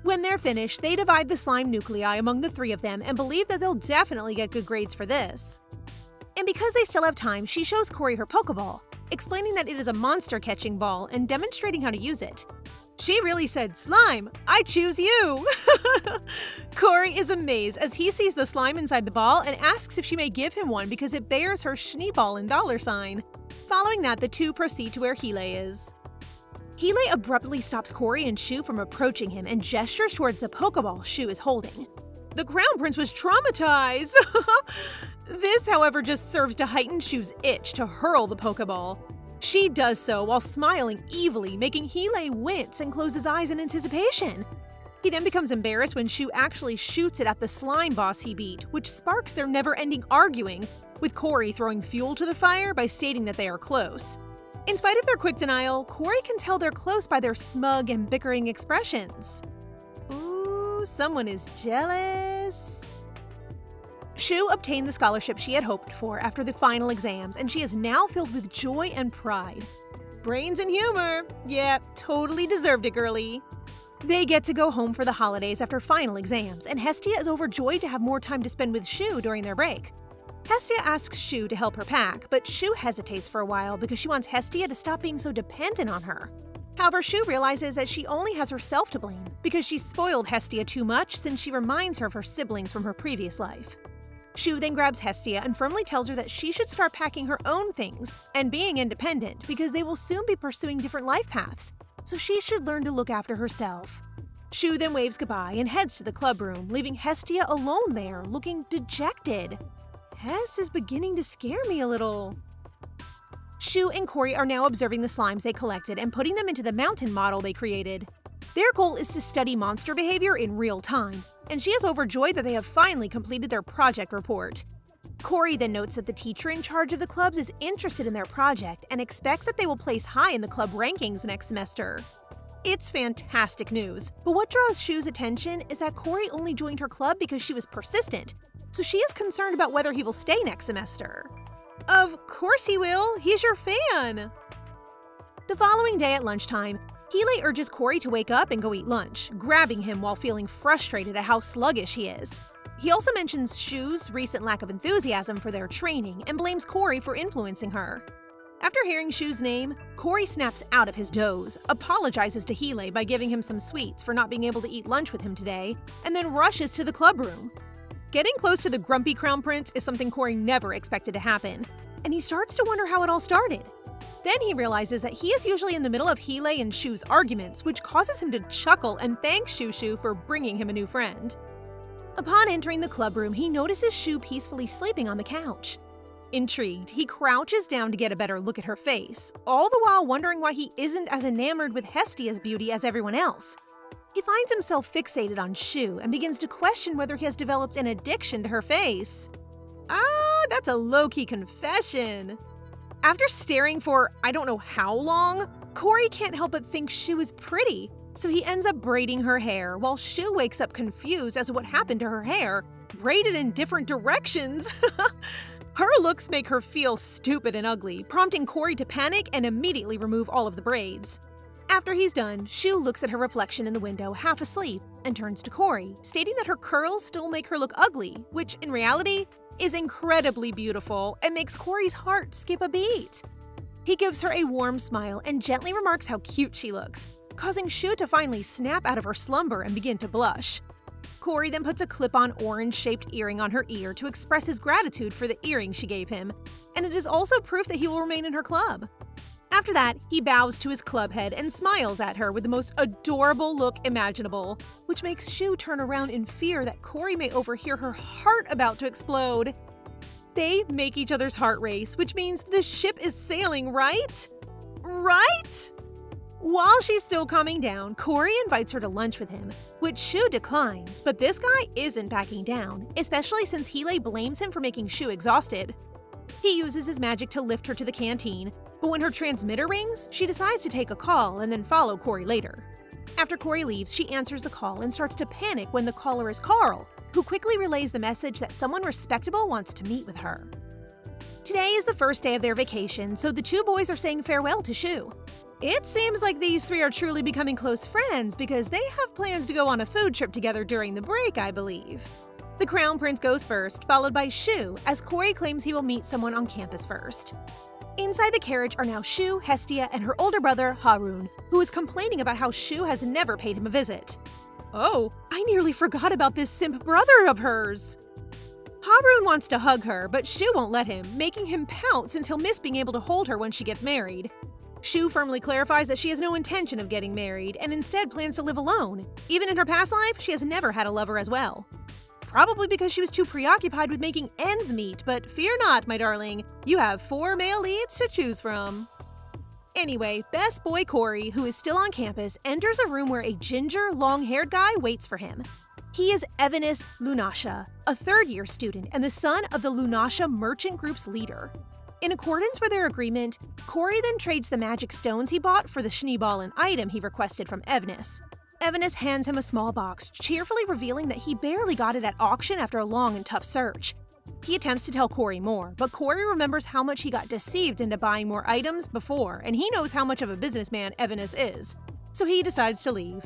When they're finished, they divide the slime nuclei among the three of them and believe that they'll definitely get good grades for this. And because they still have time, she shows Cory her Pokeball, explaining that it is a monster-catching ball and demonstrating how to use it. She really said, "Slime, I choose you!" Cory is amazed as he sees the slime inside the ball and asks if she may give him one because it bears her Schneeball and $sign. Following that, the two proceed to where Heelei is. Heelei abruptly stops Cory and Shu from approaching him and gestures towards the Pokeball Shu is holding. The Crown Prince was traumatized! This, however, just serves to heighten Shu's itch to hurl the Pokeball. She does so while smiling evilly, making Heelei wince and close his eyes in anticipation. He then becomes embarrassed when Shu actually shoots it at the slime boss he beat, which sparks their never-ending arguing, with Cory throwing fuel to the fire by stating that they are close. In spite of their quick denial, Cory can tell they're close by their smug and bickering expressions. Ooh, someone is jealous. Shu obtained the scholarship she had hoped for after the final exams, and she is now filled with joy and pride. Brains and humor. Yeah, totally deserved it, girlie. They get to go home for the holidays after final exams, and Hestia is overjoyed to have more time to spend with Shu during their break. Hestia asks Shu to help her pack, but Shu hesitates for a while because she wants Hestia to stop being so dependent on her. However, Shu realizes that she only has herself to blame because she spoiled Hestia too much since she reminds her of her siblings from her previous life. Shu then grabs Hestia and firmly tells her that she should start packing her own things and being independent because they will soon be pursuing different life paths, so she should learn to look after herself. Shu then waves goodbye and heads to the club room, leaving Hestia alone there, looking dejected. Hes is beginning to scare me a little. Shu and Cory are now observing the slimes they collected and putting them into the mountain model they created. Their goal is to study monster behavior in real time, and she is overjoyed that they have finally completed their project report. Cory then notes that the teacher in charge of the clubs is interested in their project and expects that they will place high in the club rankings next semester. It's fantastic news, but what draws Shu's attention is that Cory only joined her club because she was persistent, so she is concerned about whether he will stay next semester. Of course he will, he's your fan! The following day at lunchtime, Heelei urges Cory to wake up and go eat lunch, grabbing him while feeling frustrated at how sluggish he is. He also mentions Shu's recent lack of enthusiasm for their training and blames Cory for influencing her. After hearing Shu's name, Cory snaps out of his doze, apologizes to Heelei by giving him some sweets for not being able to eat lunch with him today, and then rushes to the club room. Getting close to the grumpy crown prince is something Cory never expected to happen, and he starts to wonder how it all started. Then he realizes that he is usually in the middle of Heelei and Shu's arguments, which causes him to chuckle and thank Shu for bringing him a new friend. Upon entering the club room, he notices Shu peacefully sleeping on the couch. Intrigued, he crouches down to get a better look at her face, all the while wondering why he isn't as enamored with Hestia's beauty as everyone else. He finds himself fixated on Shu and begins to question whether he has developed an addiction to her face. That's a low-key confession. After staring for I don't know how long, Cory can't help but think Shu is pretty, so he ends up braiding her hair while Shu wakes up confused as to what happened to her hair, braided in different directions. Her looks make her feel stupid and ugly, prompting Cory to panic and immediately remove all of the braids. After he's done, Shu looks at her reflection in the window half asleep and turns to Cory, stating that her curls still make her look ugly, which in reality is incredibly beautiful and makes Cory's heart skip a beat. He gives her a warm smile and gently remarks how cute she looks, causing Shu to finally snap out of her slumber and begin to blush. Cory then puts a clip-on orange-shaped earring on her ear to express his gratitude for the earring she gave him, and it is also proof that he will remain in her club. After that, he bows to his club head and smiles at her with the most adorable look imaginable, which makes Shu turn around in fear that Cory may overhear her heart about to explode. They make each other's heart race, which means the ship is sailing, right? Right? While she's still calming down, Cory invites her to lunch with him, which Shu declines, but this guy isn't backing down, especially since Heelei blames him for making Shu exhausted. He uses his magic to lift her to the canteen, but when her transmitter rings, she decides to take a call and then follow Cory later. After Cory leaves, she answers the call and starts to panic when the caller is Carl, who quickly relays the message that someone respectable wants to meet with her. Today is the first day of their vacation, so the two boys are saying farewell to Shu. It seems like these three are truly becoming close friends because they have plans to go on a food trip together during the break, I believe. The Crown Prince goes first, followed by Shu, as Cory claims he will meet someone on campus first. Inside the carriage are now Shu, Hestia, and her older brother, Harun, who is complaining about how Shu has never paid him a visit. Oh, I nearly forgot about this simp brother of hers! Harun wants to hug her, but Shu won't let him, making him pout since he'll miss being able to hold her when she gets married. Shu firmly clarifies that she has no intention of getting married and instead plans to live alone. Even in her past life, she has never had a lover as well. Probably because she was too preoccupied with making ends meet, but fear not, my darling, you have 4 male leads to choose from. Anyway, best boy Cory, who is still on campus, enters a room where a ginger, long-haired guy waits for him. He is Evanis Lunasha, a third-year student and the son of the Lunasha Merchant Group's leader. In accordance with their agreement, Cory then trades the magic stones he bought for the Schneeballen item he requested from Evanis. Evanis hands him a small box, cheerfully revealing that he barely got it at auction after a long and tough search. He attempts to tell Cory more, but Cory remembers how much he got deceived into buying more items before, and he knows how much of a businessman Evanis is, so he decides to leave.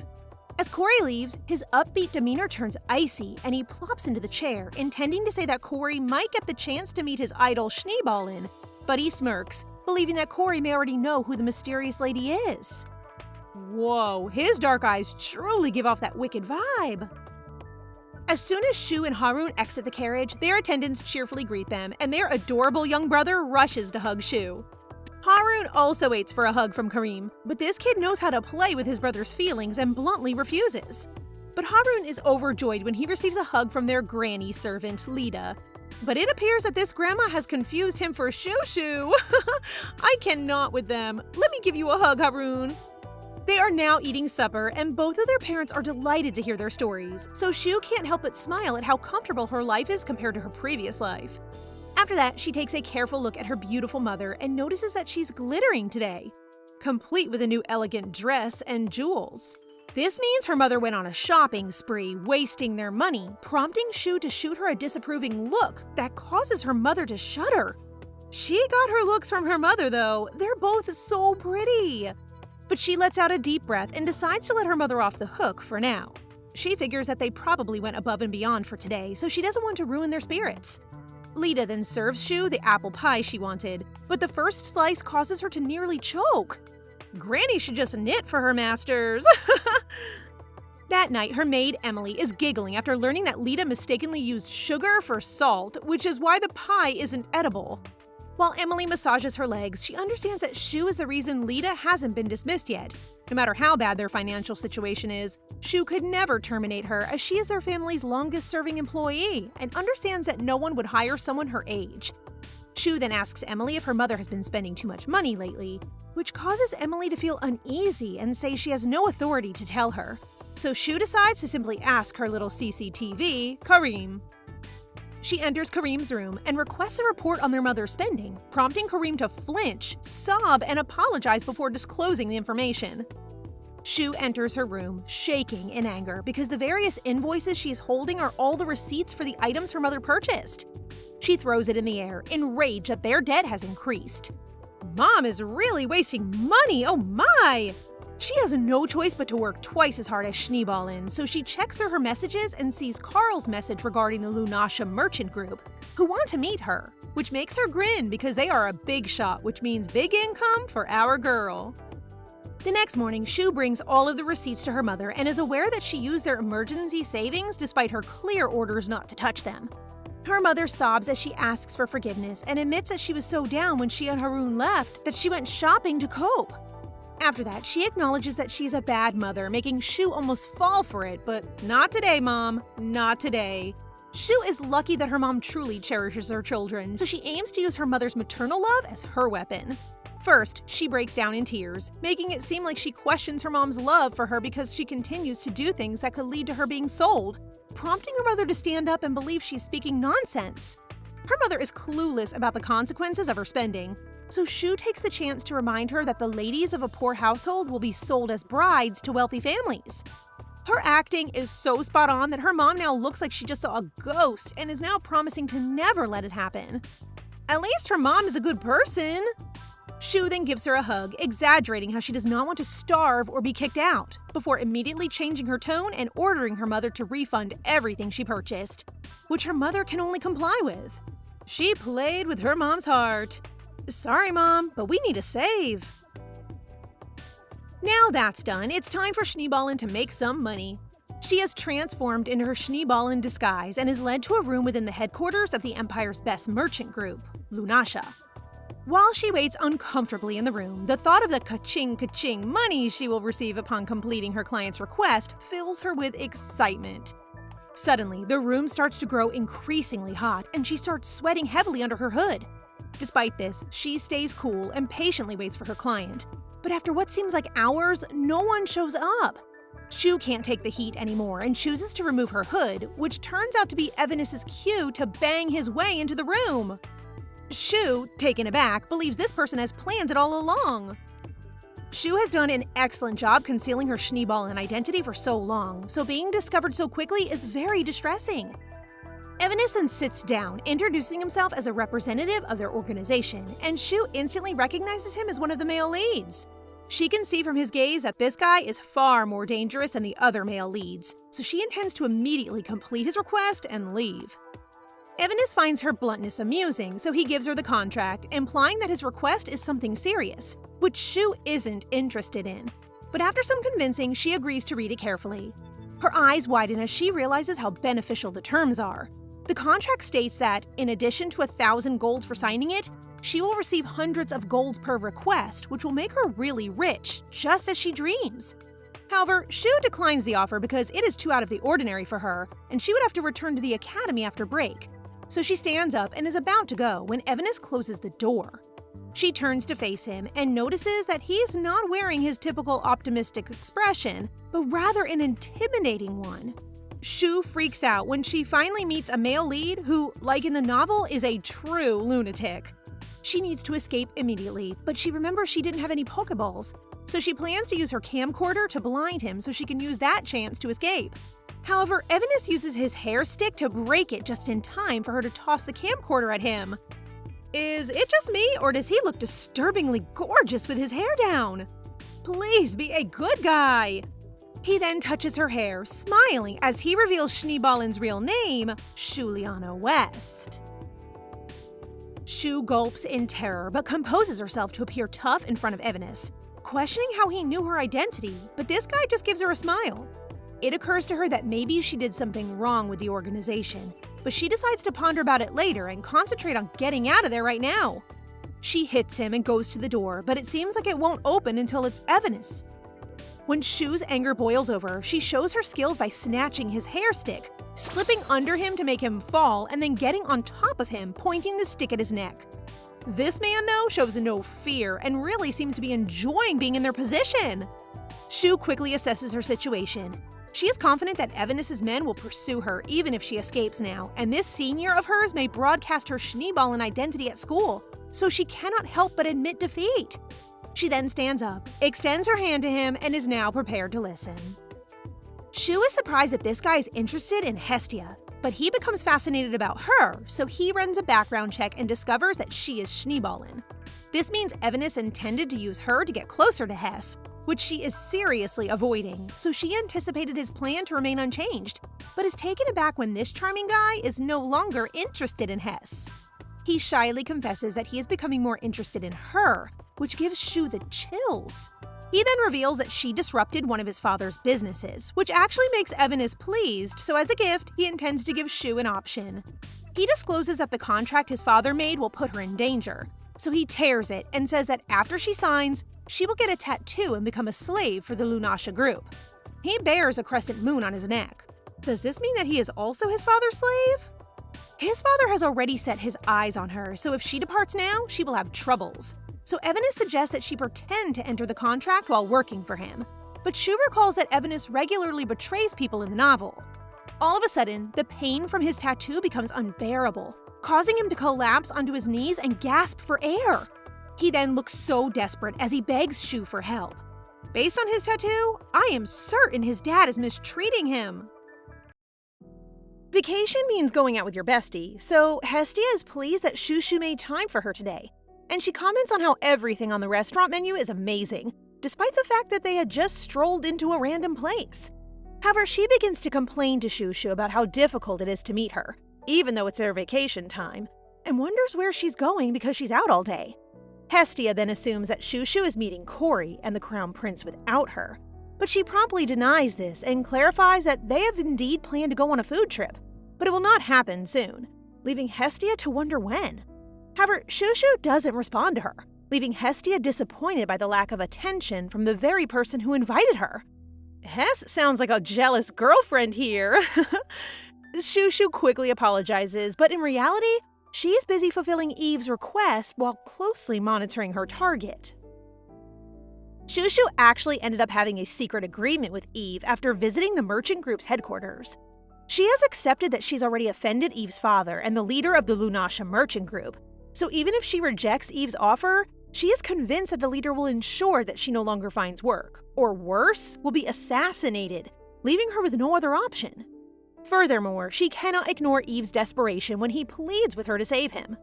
As Cory leaves, his upbeat demeanor turns icy, and he plops into the chair, intending to say that Cory might get the chance to meet his idol Schneeballen, but he smirks, believing that Cory may already know who the mysterious lady is. Whoa, his dark eyes truly give off that wicked vibe. As soon as Shu and Harun exit the carriage, their attendants cheerfully greet them, and their adorable young brother rushes to hug Shu. Harun also waits for a hug from Kareem, but this kid knows how to play with his brother's feelings and bluntly refuses. But Harun is overjoyed when he receives a hug from their granny servant, Lida. But it appears that this grandma has confused him for Shushu. I cannot with them. Let me give you a hug, Harun. They are now eating supper, and both of their parents are delighted to hear their stories, so Shu can't help but smile at how comfortable her life is compared to her previous life. After that, she takes a careful look at her beautiful mother and notices that she's glittering today, complete with a new elegant dress and jewels. This means her mother went on a shopping spree, wasting their money, prompting Shu to shoot her a disapproving look that causes her mother to shudder. She got her looks from her mother, though. They're both so pretty. But she lets out a deep breath and decides to let her mother off the hook for now. She figures that they probably went above and beyond for today, so she doesn't want to ruin their spirits. Lita then serves Shu the apple pie she wanted, but the first slice causes her to nearly choke. Granny should just knit for her masters. That night, her maid Emily is giggling after learning that Lita mistakenly used sugar for salt, which is why the pie isn't edible. While Emily massages her legs, she understands that Shu is the reason Lita hasn't been dismissed yet. No matter how bad their financial situation is, Shu could never terminate her as she is their family's longest-serving employee and understands that no one would hire someone her age. Shu then asks Emily if her mother has been spending too much money lately, which causes Emily to feel uneasy and say she has no authority to tell her. So Shu decides to simply ask her little CCTV, Kareem. She enters Kareem's room and requests a report on their mother's spending, prompting Kareem to flinch, sob, and apologize before disclosing the information. Shu enters her room, shaking in anger because the various invoices she is holding are all the receipts for the items her mother purchased. She throws it in the air, enraged that their debt has increased. Mom is really wasting money, oh my! She has no choice but to work twice as hard as Schneeballen, so she checks through her messages and sees Carl's message regarding the Lunasha merchant group, who want to meet her, which makes her grin because they are a big shot, which means big income for our girl. The next morning, Shu brings all of the receipts to her mother and is aware that she used their emergency savings despite her clear orders not to touch them. Her mother sobs as she asks for forgiveness and admits that she was so down when she and Haroon left that she went shopping to cope. After that, she acknowledges that she's a bad mother, making Shu almost fall for it, but not today, Mom, not today. Shu is lucky that her mom truly cherishes her children, so she aims to use her mother's maternal love as her weapon. First, she breaks down in tears, making it seem like she questions her mom's love for her because she continues to do things that could lead to her being sold, prompting her mother to stand up and believe she's speaking nonsense. Her mother is clueless about the consequences of her spending, so Shu takes the chance to remind her that the ladies of a poor household will be sold as brides to wealthy families. Her acting is so spot on that her mom now looks like she just saw a ghost and is now promising to never let it happen. At least her mom is a good person. Shu then gives her a hug, exaggerating how she does not want to starve or be kicked out, before immediately changing her tone and ordering her mother to refund everything she purchased, which her mother can only comply with. She played with her mom's heart. Sorry, Mom, but we need to save. Now that's done, it's time for Schneeballen to make some money. She has transformed into her Schneeballen disguise and is led to a room within the headquarters of the Empire's best merchant group, Lunasha. While she waits uncomfortably in the room, the thought of the ka-ching money she will receive upon completing her client's request fills her with excitement. Suddenly, the room starts to grow increasingly hot and she starts sweating heavily under her hood. Despite this, she stays cool and patiently waits for her client. But after what seems like hours, no one shows up. Shu can't take the heat anymore and chooses to remove her hood, which turns out to be Evanis's cue to bang his way into the room. Shu, taken aback, believes this person has planned it all along. Shu has done an excellent job concealing her Schneeballen identity for so long, so being discovered so quickly is very distressing. Evanis then sits down, introducing himself as a representative of their organization, and Shu instantly recognizes him as one of the male leads. She can see from his gaze that this guy is far more dangerous than the other male leads, so she intends to immediately complete his request and leave. Evanis finds her bluntness amusing, so he gives her the contract, implying that his request is something serious, which Shu isn't interested in. But after some convincing, she agrees to read it carefully. Her eyes widen as she realizes how beneficial the terms are. The contract states that, in addition to 1,000 golds for signing it, she will receive hundreds of golds per request, which will make her really rich, just as she dreams. However, Shu declines the offer because it is too out of the ordinary for her, and she would have to return to the academy after break. So she stands up and is about to go when Evanis closes the door. She turns to face him and notices that he's not wearing his typical optimistic expression, but rather an intimidating one. Shu freaks out when she finally meets a male lead who, like in the novel, is a true lunatic. She needs to escape immediately, but she remembers she didn't have any Pokeballs, so she plans to use her camcorder to blind him so she can use that chance to escape. However, Evanis uses his hair stick to break it just in time for her to toss the camcorder at him. Is it just me, or does he look disturbingly gorgeous with his hair down? Please be a good guy. He then touches her hair, smiling as he reveals Schneeballen's real name, Shuliana West. Shu gulps in terror, but composes herself to appear tough in front of Evanis, questioning how he knew her identity, but this guy just gives her a smile. It occurs to her that maybe she did something wrong with the organization, but she decides to ponder about it later and concentrate on getting out of there right now. She hits him and goes to the door, but it seems like it won't open until it's Evanis. When Shu's anger boils over, she shows her skills by snatching his hair stick, slipping under him to make him fall, and then getting on top of him, pointing the stick at his neck. This man, though, shows no fear and really seems to be enjoying being in their position. Shu quickly assesses her situation. She is confident that Evanis' men will pursue her even if she escapes now, and this senior of hers may broadcast her Schneeballen identity at school, so she cannot help but admit defeat. She then stands up, extends her hand to him, and is now prepared to listen. Shu is surprised that this guy is interested in Hestia, but he becomes fascinated about her, so he runs a background check and discovers that she is Schneeballen. This means Evanis intended to use her to get closer to Hess, which she is seriously avoiding, so she anticipated his plan to remain unchanged, but is taken aback when this charming guy is no longer interested in Hess. He shyly confesses that he is becoming more interested in her, which gives Shu the chills. He then reveals that she disrupted one of his father's businesses, which actually makes Evanis pleased, so as a gift, he intends to give Shu an option. He discloses that the contract his father made will put her in danger, so he tears it and says that after she signs, she will get a tattoo and become a slave for the Lunasha group. He bears a crescent moon on his neck. Does this mean that he is also his father's slave? His father has already set his eyes on her, so if she departs now, she will have troubles. So Evanis suggests that she pretend to enter the contract while working for him. But Shu recalls that Evanis regularly betrays people in the novel. All of a sudden, the pain from his tattoo becomes unbearable, causing him to collapse onto his knees and gasp for air. He then looks so desperate as he begs Shu for help. Based on his tattoo, I am certain his dad is mistreating him. Vacation means going out with your bestie, so Hestia is pleased that Shu made time for her today. And she comments on how everything on the restaurant menu is amazing, despite the fact that they had just strolled into a random place. However, she begins to complain to Shu about how difficult it is to meet her, even though it's their vacation time, and wonders where she's going because she's out all day. Hestia then assumes that Shu is meeting Cory and the Crown Prince without her, but she promptly denies this and clarifies that they have indeed planned to go on a food trip, but it will not happen soon, leaving Hestia to wonder when. However, Shu doesn't respond to her, leaving Hestia disappointed by the lack of attention from the very person who invited her. Hess sounds like a jealous girlfriend here. Shu quickly apologizes, but in reality, she's busy fulfilling Eve's request while closely monitoring her target. Shu actually ended up having a secret agreement with Eve after visiting the merchant group's headquarters. She has accepted that she's already offended Eve's father and the leader of the Lunasha merchant group, so even if she rejects Eve's offer, she is convinced that the leader will ensure that she no longer finds work, or worse, will be assassinated, leaving her with no other option. Furthermore, she cannot ignore Eve's desperation when he pleads with her to save him.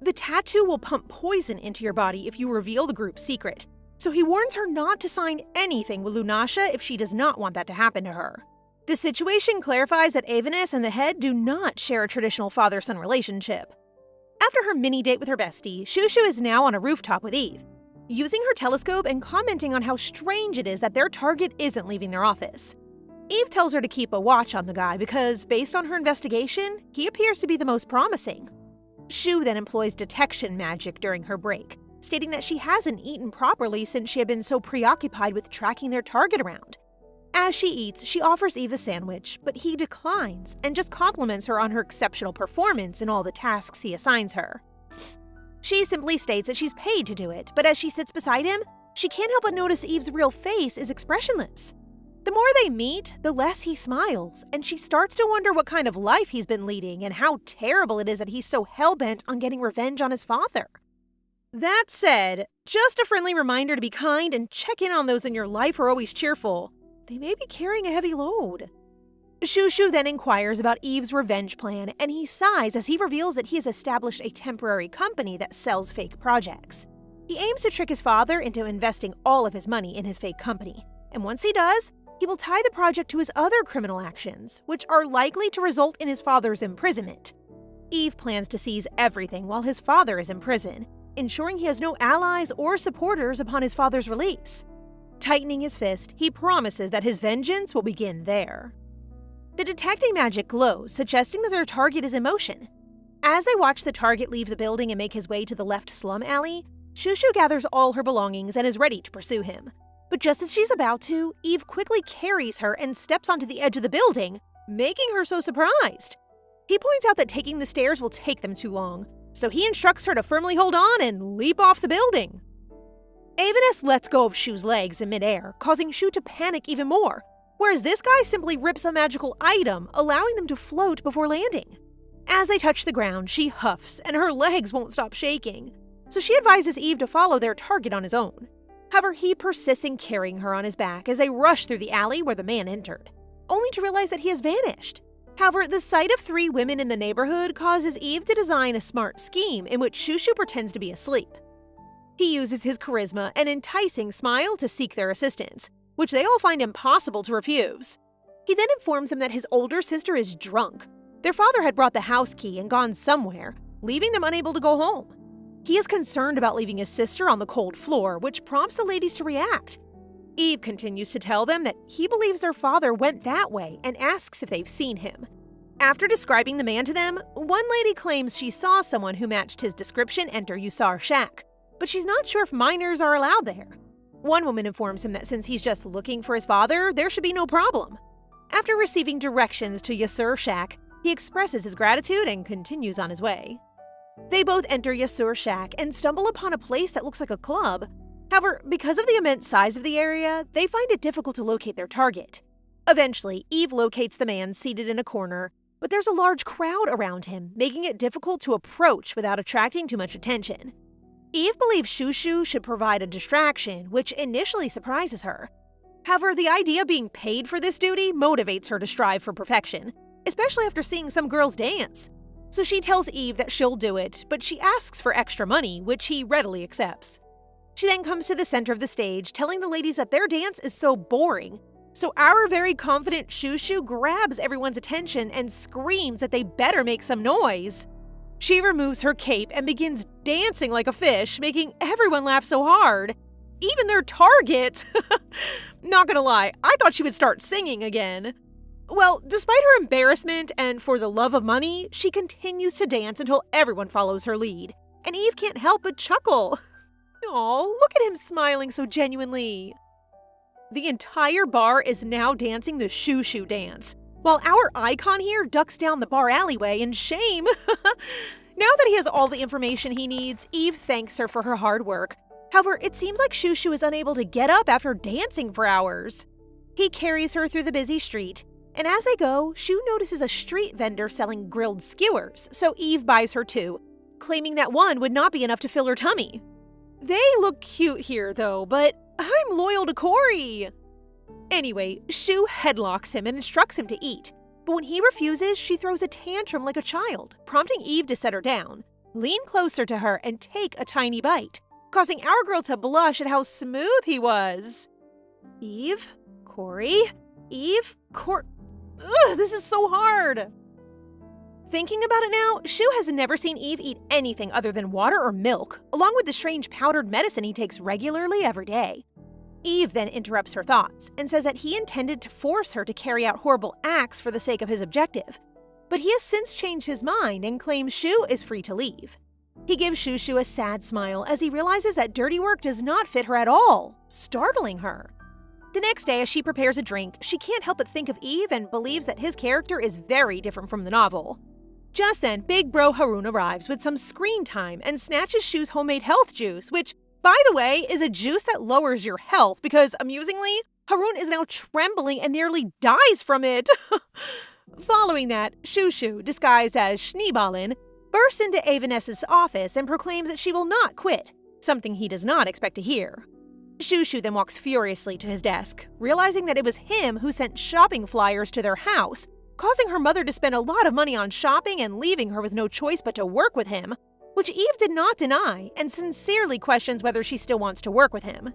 The tattoo will pump poison into your body if you reveal the group's secret, so he warns her not to sign anything with Lunasha if she does not want that to happen to her. The situation clarifies that Evanis and the head do not share a traditional father-son relationship. After her mini-date with her bestie, Shu is now on a rooftop with Eve, using her telescope and commenting on how strange it is that their target isn't leaving their office. Eve tells her to keep a watch on the guy because, based on her investigation, he appears to be the most promising. Shu then employs detection magic during her break, stating that she hasn't eaten properly since she had been so preoccupied with tracking their target around. As she eats, she offers Eve a sandwich, but he declines and just compliments her on her exceptional performance in all the tasks he assigns her. She simply states that she's paid to do it, but as she sits beside him, she can't help but notice Eve's real face is expressionless. The more they meet, the less he smiles, and she starts to wonder what kind of life he's been leading and how terrible it is that he's so hell-bent on getting revenge on his father. That said, just a friendly reminder to be kind and check in on those in your life who are always cheerful. They may be carrying a heavy load. Shushu then inquires about Eve's revenge plan, and he sighs as he reveals that he has established a temporary company that sells fake projects. He aims to trick his father into investing all of his money in his fake company, and once he does, he will tie the project to his other criminal actions, which are likely to result in his father's imprisonment. Eve plans to seize everything while his father is in prison, ensuring he has no allies or supporters upon his father's release. Tightening his fist, he promises that his vengeance will begin there. The detecting magic glows, suggesting that their target is in motion. As they watch the target leave the building and make his way to the left slum alley, Shushu gathers all her belongings and is ready to pursue him. But just as she's about to, Eve quickly carries her and steps onto the edge of the building, making her so surprised. He points out that taking the stairs will take them too long, so he instructs her to firmly hold on and leap off the building. Aveness lets go of Shu's legs in midair, causing Shu to panic even more, whereas this guy simply rips a magical item, allowing them to float before landing. As they touch the ground, she huffs, and her legs won't stop shaking, so she advises Eve to follow their target on his own. However, he persists in carrying her on his back as they rush through the alley where the man entered, only to realize that he has vanished. However, the sight of 3 women in the neighborhood causes Eve to design a smart scheme in which Shushu pretends to be asleep. He uses his charisma and enticing smile to seek their assistance, which they all find impossible to refuse. He then informs them that his older sister is drunk. Their father had brought the house key and gone somewhere, leaving them unable to go home. He is concerned about leaving his sister on the cold floor, which prompts the ladies to react. Eve continues to tell them that he believes their father went that way and asks if they've seen him. After describing the man to them, one lady claims she saw someone who matched his description enter Yusar's shack, but she's not sure if minors are allowed there. One woman informs him that since he's just looking for his father, there should be no problem. After receiving directions to Yusar's shack, he expresses his gratitude and continues on his way. They both enter Yusar's shack and stumble upon a place that looks like a club. However, because of the immense size of the area, they find it difficult to locate their target. Eventually, Eve locates the man seated in a corner, but there's a large crowd around him, making it difficult to approach without attracting too much attention. Eve believes Shushu should provide a distraction, which initially surprises her. However, the idea of being paid for this duty motivates her to strive for perfection, especially after seeing some girls dance. So she tells Eve that she'll do it, but she asks for extra money, which he readily accepts. She then comes to the center of the stage, telling the ladies that their dance is so boring. So our very confident Shushu grabs everyone's attention and screams that they better make some noise. She removes her cape and begins dancing like a fish, making everyone laugh so hard. Even their target! Not gonna lie, I thought she would start singing again. Well, despite her embarrassment and for the love of money, she continues to dance until everyone follows her lead, and Eve can't help but chuckle. Aw, look at him smiling so genuinely. The entire bar is now dancing the Shushu dance, while our icon here ducks down the bar alleyway in shame. Now that he has all the information he needs, Eve thanks her for her hard work. However, it seems like Shushu is unable to get up after dancing for hours. He carries her through the busy street, and as they go, Shu notices a street vendor selling grilled skewers, so Eve buys her 2, claiming that one would not be enough to fill her tummy. They look cute here though, but I'm loyal to Corey. Anyway, Shu headlocks him and instructs him to eat, but when he refuses, she throws a tantrum like a child, prompting Eve to set her down, lean closer to her, and take a tiny bite, causing our girl to blush at how smooth he was. Eve? Corey? Eve? Ugh, this is so hard! Thinking about it now, Shu has never seen Eve eat anything other than water or milk, along with the strange powdered medicine he takes regularly every day. Eve then interrupts her thoughts and says that he intended to force her to carry out horrible acts for the sake of his objective. But he has since changed his mind and claims Shu is free to leave. He gives Shushu a sad smile as he realizes that dirty work does not fit her at all, startling her. The next day, as she prepares a drink, she can't help but think of Eve and believes that his character is very different from the novel. Just then, Big Bro Harun arrives with some screen time and snatches Shu's homemade health juice, which, by the way, is a juice that lowers your health because, amusingly, Harun is now trembling and nearly dies from it. Following that, Shushu, disguised as Schneeballen, bursts into Avanessa's office and proclaims that she will not quit, something he does not expect to hear. Shushu then walks furiously to his desk, realizing that it was him who sent shopping flyers to their house, causing her mother to spend a lot of money on shopping and leaving her with no choice but to work with him, which Eve did not deny and sincerely questions whether she still wants to work with him.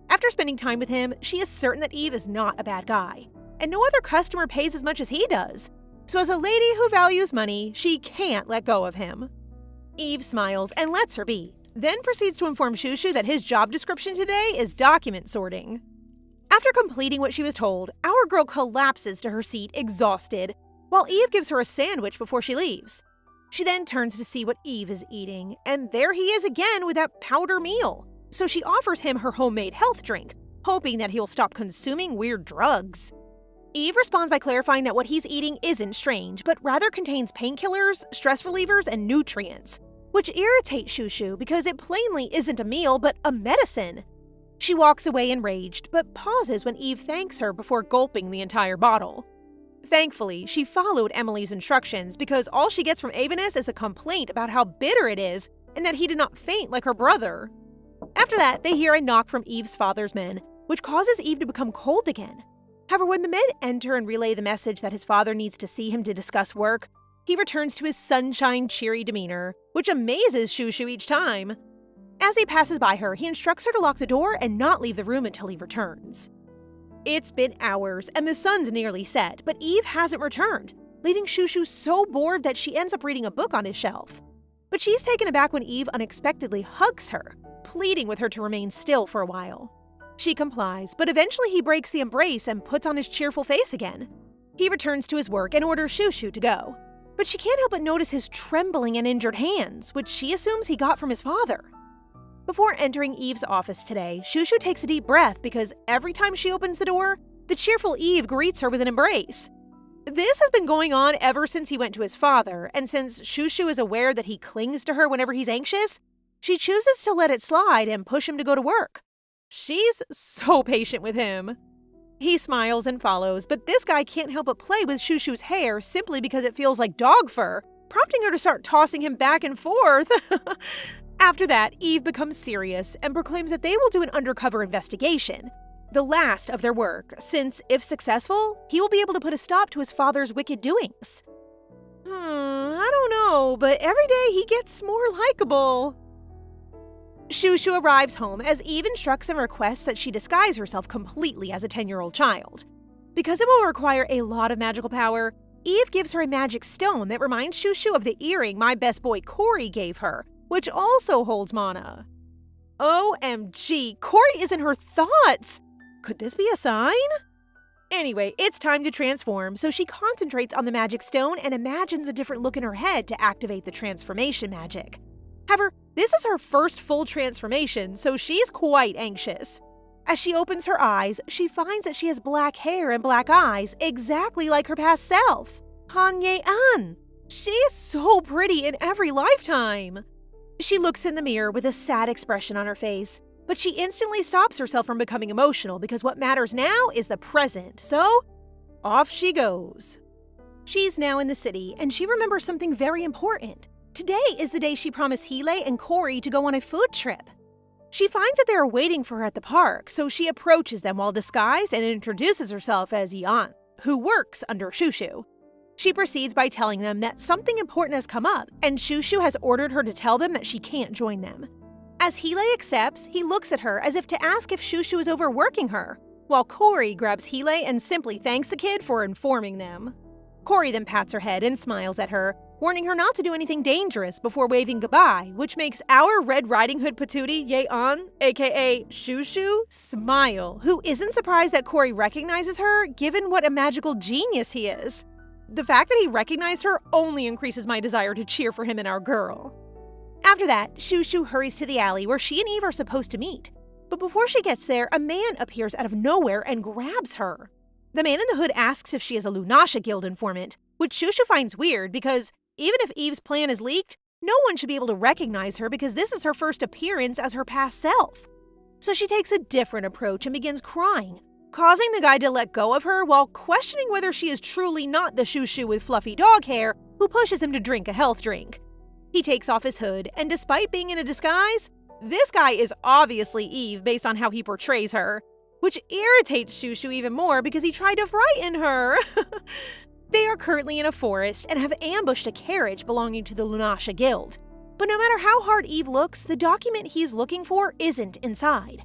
After spending time with him, she is certain that Eve is not a bad guy, and no other customer pays as much as he does. So as a lady who values money, she can't let go of him. Eve smiles and lets her be, then proceeds to inform Shushu that his job description today is document sorting. After completing what she was told, our girl collapses to her seat exhausted, while Eve gives her a sandwich before she leaves. She then turns to see what Eve is eating, and there he is again with that powder meal. So she offers him her homemade health drink, hoping that he'll stop consuming weird drugs. Eve responds by clarifying that what he's eating isn't strange, but rather contains painkillers, stress relievers, and nutrients, which irritates Shushu because it plainly isn't a meal but a medicine. She walks away enraged, but pauses when Eve thanks her before gulping the entire bottle. Thankfully, she followed Emily's instructions because all she gets from Avenus is a complaint about how bitter it is and that he did not faint like her brother. After that, they hear a knock from Eve's father's men, which causes Eve to become cold again. However, when the men enter and relay the message that his father needs to see him to discuss work, he returns to his sunshine, cheery demeanor, which amazes Shushu each time. As he passes by her, he instructs her to lock the door and not leave the room until he returns. It's been hours, and the sun's nearly set, but Eve hasn't returned, leaving Shushu so bored that she ends up reading a book on his shelf. But she's taken aback when Eve unexpectedly hugs her, pleading with her to remain still for a while. She complies, but eventually he breaks the embrace and puts on his cheerful face again. He returns to his work and orders Shushu to go, but she can't help but notice his trembling and injured hands, which she assumes he got from his father. Before entering Eve's office today, Shushu takes a deep breath because every time she opens the door, the cheerful Eve greets her with an embrace. This has been going on ever since he went to his father, and since Shushu is aware that he clings to her whenever he's anxious, she chooses to let it slide and push him to go to work. She's so patient with him. He smiles and follows, but this guy can't help but play with Shushu's hair simply because it feels like dog fur, prompting her to start tossing him back and forth. After that, Eve becomes serious and proclaims that they will do an undercover investigation, the last of their work, since, if successful, he will be able to put a stop to his father's wicked doings. I don't know, but every day he gets more likable. Shushu arrives home as Eve instructs and requests that she disguise herself completely as a 10-year-old child. Because it will require a lot of magical power, Eve gives her a magic stone that reminds Shushu of the earring my best boy Corey gave her, which also holds mana. OMG, Corey is in her thoughts! Could this be a sign? Anyway, it's time to transform, so she concentrates on the magic stone and imagines a different look in her head to activate the transformation magic. However, this is her first full transformation, so she's quite anxious. As she opens her eyes, she finds that she has black hair and black eyes, exactly like her past self. Han Ye-an! She is so pretty in every lifetime! She looks in the mirror with a sad expression on her face, but she instantly stops herself from becoming emotional because what matters now is the present, so off she goes. She's now in the city, and she remembers something very important. Today is the day she promised Hile and Corey to go on a food trip. She finds that they are waiting for her at the park, so she approaches them while disguised and introduces herself as Yan, who works under Shushu. She proceeds by telling them that something important has come up, and Shushu has ordered her to tell them that she can't join them. As Hile accepts, he looks at her as if to ask if Shushu is overworking her, while Corey grabs Hile and simply thanks the kid for informing them. Corey then pats her head and smiles at her, warning her not to do anything dangerous before waving goodbye, which makes our Red Riding Hood patootie Ye-an, aka Shushu, smile, who isn't surprised that Corey recognizes her given what a magical genius he is. The fact that he recognized her only increases my desire to cheer for him and our girl. After that, Shushu hurries to the alley where she and Eve are supposed to meet. But before she gets there, a man appears out of nowhere and grabs her. The man in the hood asks if she is a Lunasha Guild informant, which Shushu finds weird because even if Eve's plan is leaked, no one should be able to recognize her because this is her first appearance as her past self. So she takes a different approach and begins crying, causing the guy to let go of her while questioning whether she is truly not the Shushu with fluffy dog hair who pushes him to drink a health drink. He takes off his hood, and despite being in a disguise, This guy is obviously Eve based on how he portrays her, which irritates Shushu even more because he tried to frighten her. They are currently in a forest and have ambushed a carriage belonging to the Lunasha Guild. But no matter how hard Eve looks, the document he's looking for isn't inside.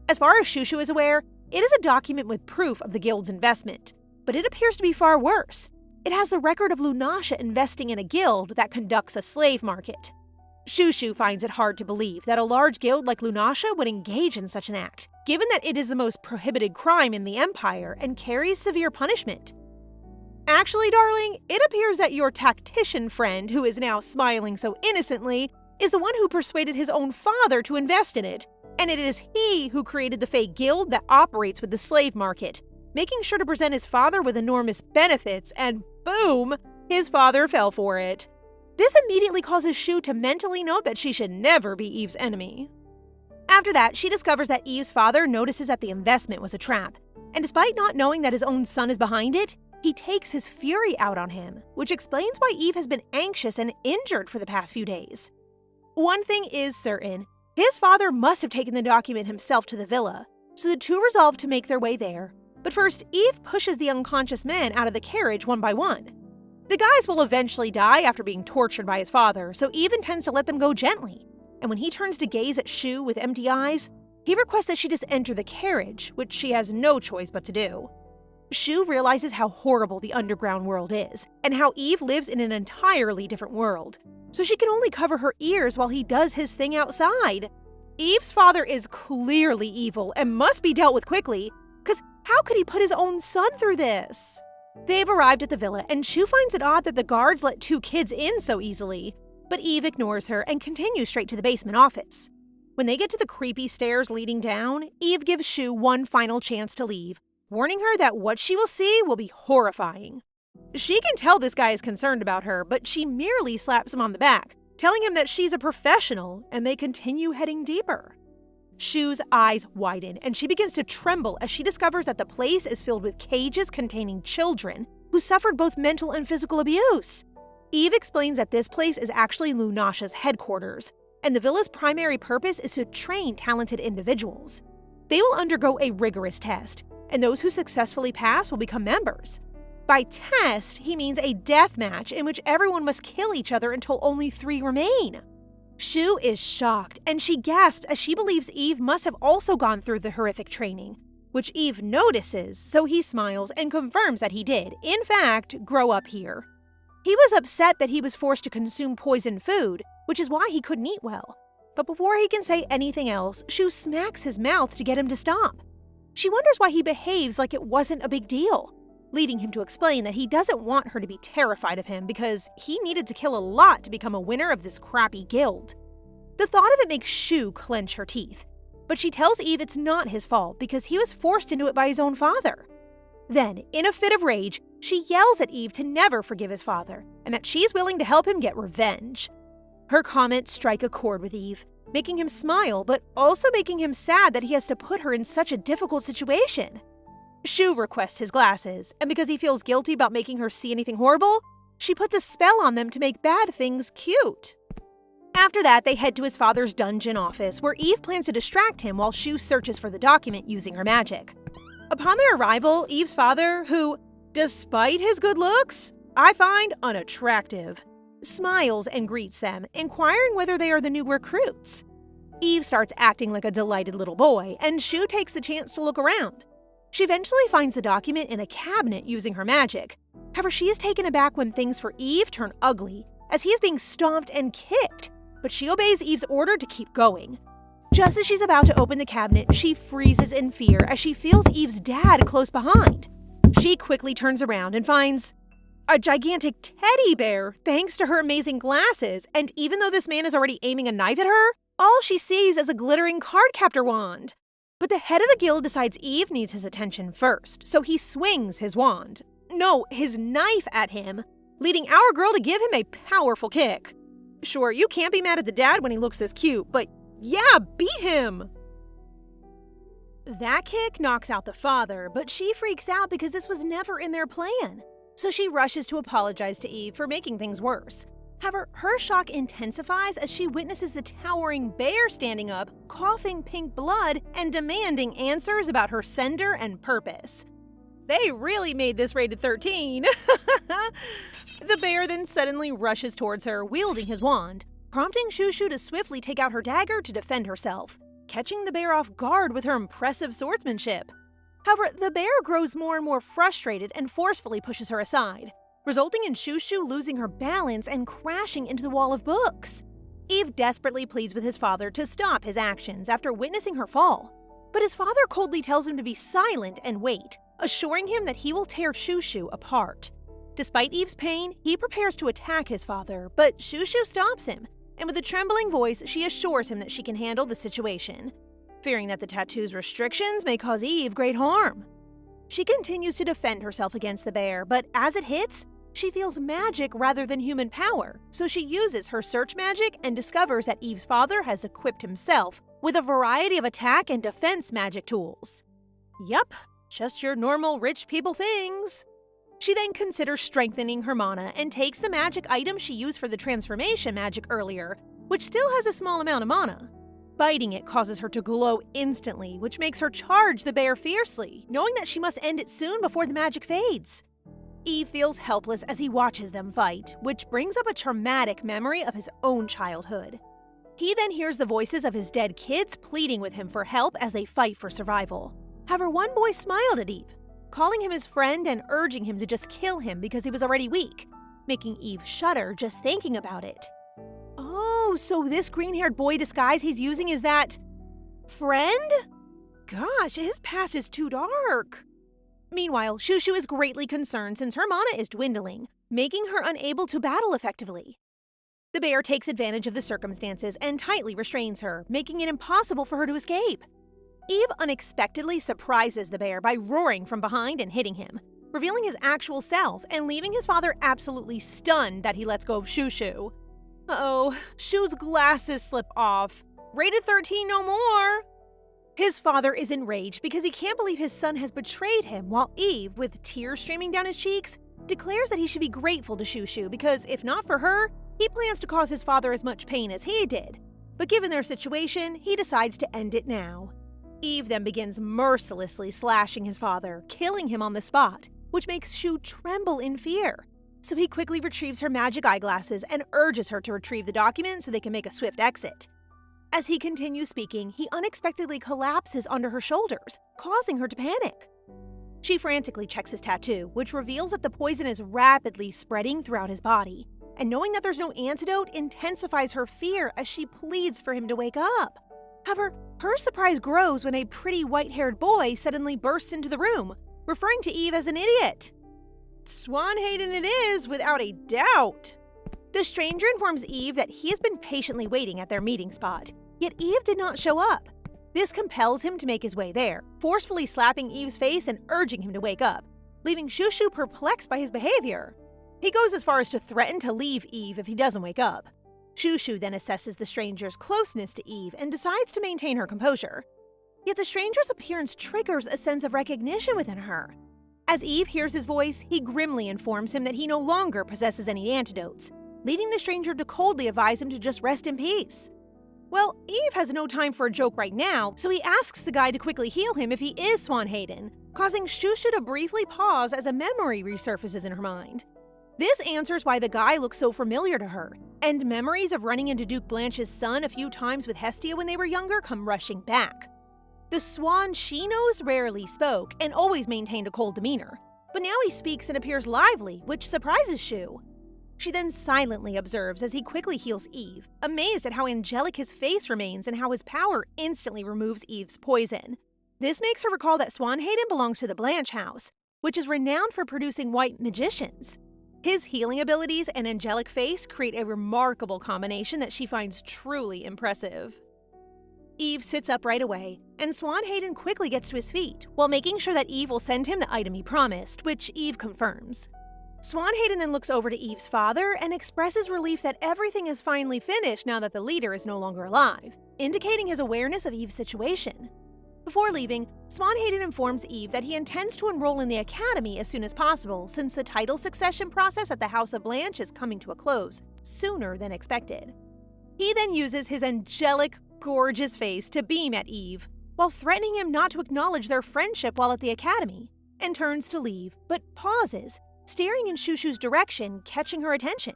As far as Shushu is aware, it is a document with proof of the guild's investment, but it appears to be far worse. It has the record of Lunasha investing in a guild that conducts a slave market. Shushu finds it hard to believe that a large guild like Lunasha would engage in such an act, given that it is the most prohibited crime in the Empire and carries severe punishment. Actually, darling, it appears that your tactician friend, who is now smiling so innocently, is the one who persuaded his own father to invest in it, and it is he who created the fake guild that operates with the slave market, making sure to present his father with enormous benefits, and boom, his father fell for it. This immediately causes Shu to mentally note that she should never be Eve's enemy. After that, she discovers that Eve's father notices that the investment was a trap, and despite not knowing that his own son is behind it, he takes his fury out on him, which explains why Eve has been anxious and injured for the past few days. One thing is certain, his father must have taken the document himself to the villa, so the two resolve to make their way there. But first, Eve pushes the unconscious men out of the carriage one by one. The guys will eventually die after being tortured by his father, so Eve intends to let them go gently. And when he turns to gaze at Shu with empty eyes, he requests that she just enter the carriage, which she has no choice but to do. Shu realizes how horrible the underground world is, and how Eve lives in an entirely different world, so she can only cover her ears while he does his thing outside. Eve's father is clearly evil and must be dealt with quickly, because how could he put his own son through this? They've arrived at the villa, and Shu finds it odd that the guards let two kids in so easily, but Eve ignores her and continues straight to the basement office. When they get to the creepy stairs leading down, Eve gives Shu one final chance to leave, warning her that what she will see will be horrifying. She can tell this guy is concerned about her, but she merely slaps him on the back, telling him that she's a professional, and they continue heading deeper. Shu's eyes widen, and she begins to tremble as she discovers that the place is filled with cages containing children who suffered both mental and physical abuse. Eve explains that this place is actually Lunasha's headquarters, and the villa's primary purpose is to train talented individuals. They will undergo a rigorous test, and those who successfully pass will become members. By test, he means a death match in which everyone must kill each other until only 3 remain. Shu is shocked, and she gasps as she believes Eve must have also gone through the horrific training, which Eve notices, so he smiles and confirms that he did, in fact, grow up here. He was upset that he was forced to consume poisoned food, which is why he couldn't eat well. But before he can say anything else, Shu smacks his mouth to get him to stop. She wonders why he behaves like it wasn't a big deal, leading him to explain that he doesn't want her to be terrified of him because he needed to kill a lot to become a winner of this crappy guild. The thought of it makes Shu clench her teeth, but she tells Eve it's not his fault because he was forced into it by his own father. Then, in a fit of rage, she yells at Eve to never forgive his father and that she's willing to help him get revenge. Her comments strike a chord with Eve, making him smile, but also making him sad that he has to put her in such a difficult situation. Shu requests his glasses, and because he feels guilty about making her see anything horrible, she puts a spell on them to make bad things cute. After that, they head to his father's dungeon office, where Eve plans to distract him while Shu searches for the document using her magic. Upon their arrival, Eve's father, who, despite his good looks, I find unattractive, smiles and greets them, inquiring whether they are the new recruits. Eve starts acting like a delighted little boy, and Shu takes the chance to look around. She eventually finds the document in a cabinet using her magic. However, she is taken aback when things for Eve turn ugly, as he is being stomped and kicked, but she obeys Eve's order to keep going. Just as she's about to open the cabinet, she freezes in fear as she feels Eve's dad close behind. She quickly turns around and finds a gigantic teddy bear thanks to her amazing glasses, and even though this man is already aiming a knife at her, all she sees is a glittering cardcaptor wand. But the head of the guild decides Eve needs his attention first, so he swings his wand, no, his knife at him, leading our girl to give him a powerful kick. Sure, you can't be mad at the dad when he looks this cute, but yeah, beat him! That kick knocks out the father, but she freaks out because this was never in their plan. So she rushes to apologize to Eve for making things worse. However, her shock intensifies as she witnesses the towering bear standing up, coughing pink blood, and demanding answers about her sender and purpose. They really made this rated 13. The bear then suddenly rushes towards her, wielding his wand, prompting Shushu to swiftly take out her dagger to defend herself, catching the bear off guard with her impressive swordsmanship. However, the bear grows more and more frustrated and forcefully pushes her aside, resulting in Shushu losing her balance and crashing into the wall of books. Eve desperately pleads with his father to stop his actions after witnessing her fall, but his father coldly tells him to be silent and wait, assuring him that he will tear Shushu apart. Despite Eve's pain, he prepares to attack his father, but Shushu stops him, and with a trembling voice, she assures him that she can handle the situation, fearing that the tattoo's restrictions may cause Eve great harm. She continues to defend herself against the bear, but as it hits, she feels magic rather than human power, so she uses her search magic and discovers that Eve's father has equipped himself with a variety of attack and defense magic tools. Yup, just your normal rich people things. She then considers strengthening her mana and takes the magic item she used for the transformation magic earlier, which still has a small amount of mana. Biting it causes her to glow instantly, which makes her charge the bear fiercely, knowing that she must end it soon before the magic fades. Eve feels helpless as he watches them fight, which brings up a traumatic memory of his own childhood. He then hears the voices of his dead kids pleading with him for help as they fight for survival. However, one boy smiled at Eve, calling him his friend and urging him to just kill him because he was already weak, making Eve shudder just thinking about it. Oh, so this green-haired boy disguise he's using is that friend? Gosh, his past is too dark. Meanwhile, Shushu is greatly concerned since her mana is dwindling, making her unable to battle effectively. The bear takes advantage of the circumstances and tightly restrains her, making it impossible for her to escape. Eve unexpectedly surprises the bear by roaring from behind and hitting him, revealing his actual self and leaving his father absolutely stunned that he lets go of Shushu. Uh-oh, Shu's glasses slip off. Rated 13 no more! His father is enraged because he can't believe his son has betrayed him, while Eve, with tears streaming down his cheeks, declares that he should be grateful to Shushu because, if not for her, he plans to cause his father as much pain as he did. But given their situation, he decides to end it now. Eve then begins mercilessly slashing his father, killing him on the spot, which makes Shu tremble in fear. So he quickly retrieves her magic eyeglasses and urges her to retrieve the document so they can make a swift exit. As he continues speaking, he unexpectedly collapses under her shoulders, causing her to panic. She frantically checks his tattoo, which reveals that the poison is rapidly spreading throughout his body, and knowing that there's no antidote intensifies her fear as she pleads for him to wake up. However, her surprise grows when a pretty white-haired boy suddenly bursts into the room, referring to Eve as an idiot. Swanhaden it is, without a doubt. The stranger informs Eve that he has been patiently waiting at their meeting spot, yet Eve did not show up. This compels him to make his way there, forcefully slapping Eve's face and urging him to wake up, leaving Shushu perplexed by his behavior. He goes as far as to threaten to leave Eve if he doesn't wake up. Shushu then assesses the stranger's closeness to Eve and decides to maintain her composure. Yet the stranger's appearance triggers a sense of recognition within her. As Eve hears his voice, he grimly informs him that he no longer possesses any antidotes, leading the stranger to coldly advise him to just rest in peace. Well, Eve has no time for a joke right now, so he asks the guy to quickly heal him if he is Swanhaden, causing Shushu to briefly pause as a memory resurfaces in her mind. This answers why the guy looks so familiar to her, and memories of running into Duke Blanche's son a few times with Hestia when they were younger come rushing back. The swan she knows rarely spoke and always maintained a cold demeanor, but now he speaks and appears lively, which surprises Shu. She then silently observes as he quickly heals Eve, amazed at how angelic his face remains and how his power instantly removes Eve's poison. This makes her recall that Swanhaden belongs to the Blanche house, which is renowned for producing white magicians. His healing abilities and angelic face create a remarkable combination that she finds truly impressive. Eve sits up right away, and Swanhaden quickly gets to his feet, while making sure that Eve will send him the item he promised, which Eve confirms. Swanhaden then looks over to Eve's father and expresses relief that everything is finally finished now that the leader is no longer alive, indicating his awareness of Eve's situation. Before leaving, Swanhaden informs Eve that he intends to enroll in the academy as soon as possible since the title succession process at the House of Blanche is coming to a close, sooner than expected. He then uses his angelic, gorgeous face to beam at Eve, while threatening him not to acknowledge their friendship while at the academy, and turns to leave, but pauses, staring in Shushu's direction, catching her attention.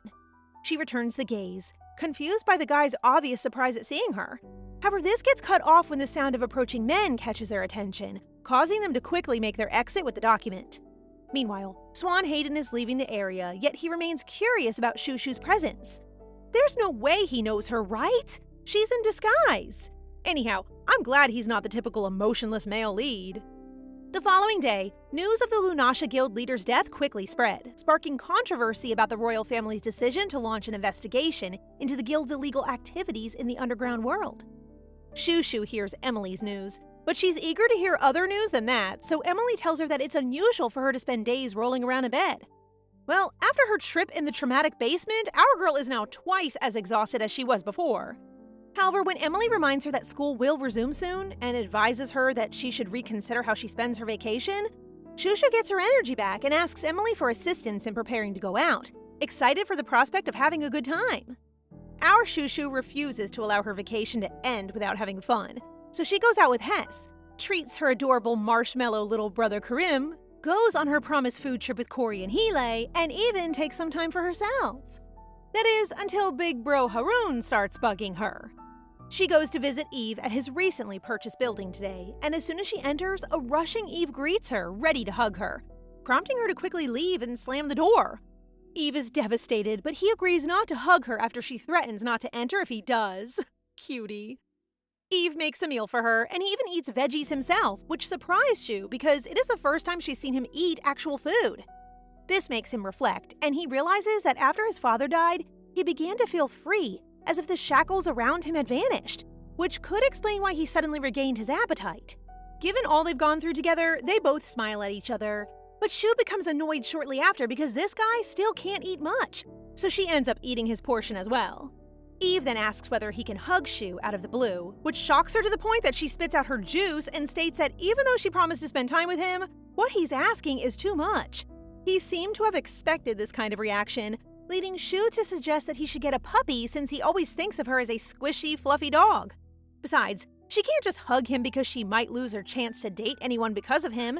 She returns the gaze, confused by the guy's obvious surprise at seeing her. However, this gets cut off when the sound of approaching men catches their attention, causing them to quickly make their exit with the document. Meanwhile, Swan Hayden is leaving the area, yet he remains curious about Shushu's presence. There's no way he knows her, right? She's in disguise. Anyhow, I'm glad he's not the typical emotionless male lead. The following day, news of the Lunasha Guild leader's death quickly spread, sparking controversy about the royal family's decision to launch an investigation into the guild's illegal activities in the underground world. Shushu hears Emily's news, but she's eager to hear other news than that, so Emily tells her that it's unusual for her to spend days rolling around in bed. Well, after her trip in the traumatic basement, our girl is now twice as exhausted as she was before. However, when Emily reminds her that school will resume soon and advises her that she should reconsider how she spends her vacation, Shushu gets her energy back and asks Emily for assistance in preparing to go out, excited for the prospect of having a good time. Our Shushu refuses to allow her vacation to end without having fun, so she goes out with Hess, treats her adorable marshmallow little brother Karim, goes on her promised food trip with Cory and Hile, and even takes some time for herself. That is, until big bro Haroon starts bugging her. She goes to visit Eve at his recently purchased building today, and as soon as she enters, a rushing Eve greets her, ready to hug her, prompting her to quickly leave and slam the door. Eve is devastated, but he agrees not to hug her after she threatens not to enter if he does. Cutie. Eve makes a meal for her, and he even eats veggies himself, which surprised Shu because it is the first time she's seen him eat actual food. This makes him reflect, and he realizes that after his father died, he began to feel free, as if the shackles around him had vanished, which could explain why he suddenly regained his appetite. Given all they've gone through together, they both smile at each other, but Shu becomes annoyed shortly after because this guy still can't eat much, so she ends up eating his portion as well. Eve then asks whether he can hug Shu out of the blue, which shocks her to the point that she spits out her juice and states that even though she promised to spend time with him, what he's asking is too much. He seemed to have expected this kind of reaction, leading Shu to suggest that he should get a puppy since he always thinks of her as a squishy, fluffy dog. Besides, she can't just hug him because she might lose her chance to date anyone because of him.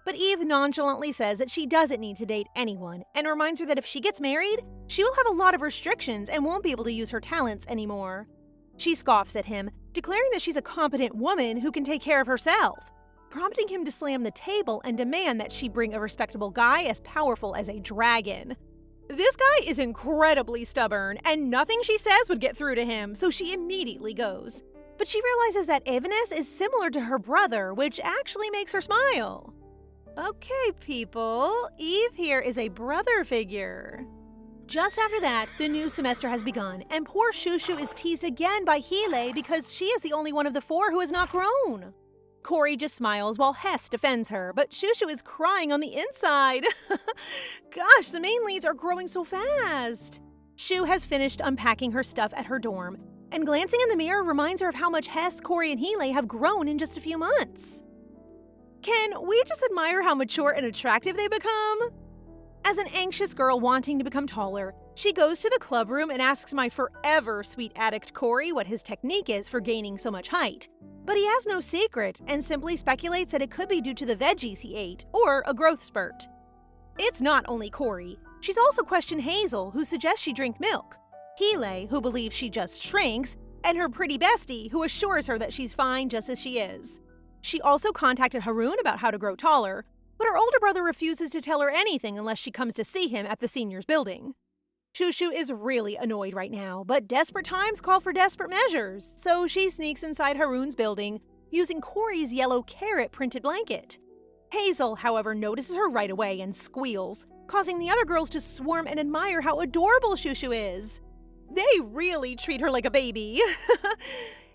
But Eve nonchalantly says that she doesn't need to date anyone and reminds her that if she gets married, she will have a lot of restrictions and won't be able to use her talents anymore. She scoffs at him, declaring that she's a competent woman who can take care of herself, prompting him to slam the table and demand that she bring a respectable guy as powerful as a dragon. This guy is incredibly stubborn, and nothing she says would get through to him, so she immediately goes. But she realizes that Evanes is similar to her brother, which actually makes her smile. Okay, people, Eve here is a brother figure. Just after that, the new semester has begun, and poor Shushu is teased again by Hile because she is the only one of the four who has not grown. Cory just smiles while Hess defends her, but Shushu is crying on the inside. Gosh, the main leads are growing so fast. Shu has finished unpacking her stuff at her dorm, and glancing in the mirror reminds her of how much Hess, Cory, and Hile have grown in just a few months. Can we just admire how mature and attractive they become? As an anxious girl wanting to become taller, she goes to the club room and asks my forever sweet addict Cory what his technique is for gaining so much height. But he has no secret and simply speculates that it could be due to the veggies he ate or a growth spurt. It's not only Cory. She's also questioned Hazel, who suggests she drink milk, Hile, who believes she just shrinks, and her pretty bestie, who assures her that she's fine just as she is. She also contacted Haroon about how to grow taller, but her older brother refuses to tell her anything unless she comes to see him at the seniors' building. Shushu is really annoyed right now, but desperate times call for desperate measures, so she sneaks inside Haroon's building, using Cory's yellow carrot printed blanket. Hazel, however, notices her right away and squeals, causing the other girls to swarm and admire how adorable Shushu is. They really treat her like a baby.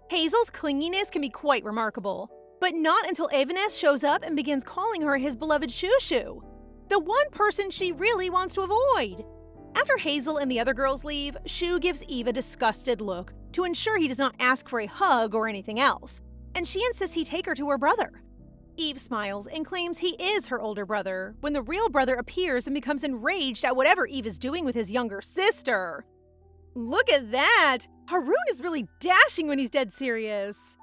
Hazel's clinginess can be quite remarkable, but not until Evanes shows up and begins calling her his beloved Shushu, the one person she really wants to avoid. After Hazel and the other girls leave, Shu gives Eve a disgusted look to ensure he does not ask for a hug or anything else, and she insists he take her to her brother. Eve smiles and claims he is her older brother, when the real brother appears and becomes enraged at whatever Eve is doing with his younger sister. Look at that! Haroon is really dashing when he's dead serious.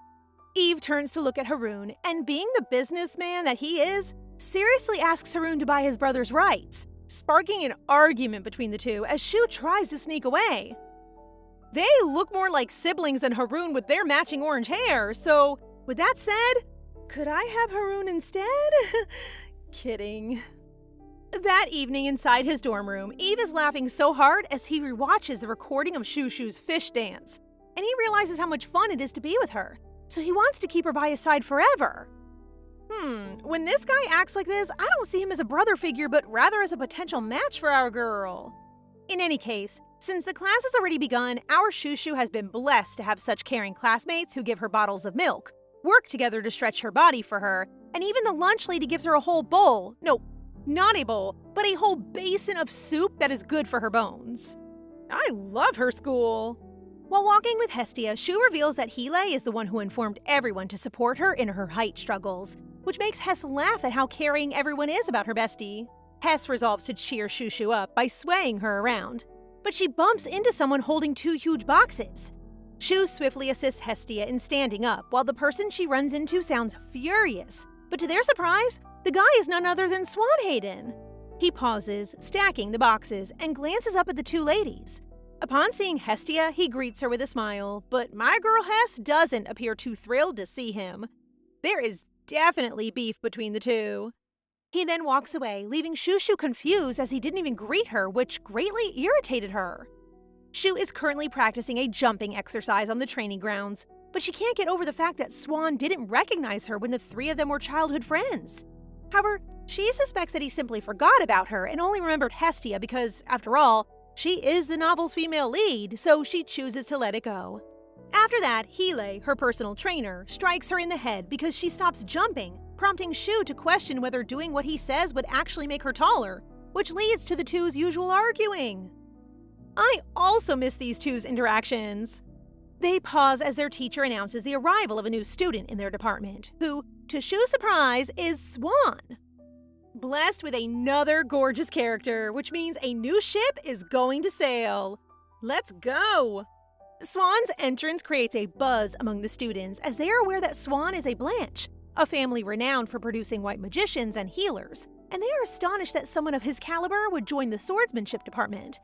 Eve turns to look at Haroon, and being the businessman that he is, seriously asks Haroon to buy his brother's rights, sparking an argument between the two as Shu tries to sneak away. They look more like siblings than Haroon with their matching orange hair, so with that said, could I have Haroon instead? Kidding. That evening inside his dorm room, Eve is laughing so hard as he rewatches the recording of Shu's fish dance, and he realizes how much fun it is to be with her, so he wants to keep her by his side forever. When this guy acts like this, I don't see him as a brother figure, but rather as a potential match for our girl. In any case, since the class has already begun, our Shu has been blessed to have such caring classmates who give her bottles of milk, work together to stretch her body for her, and even the lunch lady gives her a whole bowl. No, not a bowl, but a whole basin of soup that is good for her bones. I love her school. While walking with Hestia, Shu reveals that Heelei is the one who informed everyone to support her in her height struggles, which makes Hess laugh at how caring everyone is about her bestie. Hess resolves to cheer Shu up by swaying her around, but she bumps into someone holding 2 huge boxes. Shu swiftly assists Hestia in standing up, while the person she runs into sounds furious, but to their surprise, the guy is none other than Swanhaden. He pauses, stacking the boxes, and glances up at the 2 ladies. Upon seeing Hestia, he greets her with a smile, but my girl Hess doesn't appear too thrilled to see him. There is definitely beef between the two. He then walks away, leaving Shu confused as he didn't even greet her, which greatly irritated her. Shu is currently practicing a jumping exercise on the training grounds, but she can't get over the fact that Swan didn't recognize her when the 3 of them were childhood friends. However, she suspects that he simply forgot about her and only remembered Hestia because, after all, she is the novel's female lead, so she chooses to let it go. After that, Heelei, her personal trainer, strikes her in the head because she stops jumping, prompting Shu to question whether doing what he says would actually make her taller, which leads to the 2's usual arguing. I also miss these 2's interactions. They pause as their teacher announces the arrival of a new student in their department, who, to Shu's surprise, is Swan. Blessed with another gorgeous character, which means a new ship is going to sail. Let's go! Swan's entrance creates a buzz among the students as they are aware that Swan is a Blanche, a family renowned for producing white magicians and healers, and they are astonished that someone of his caliber would join the swordsmanship department.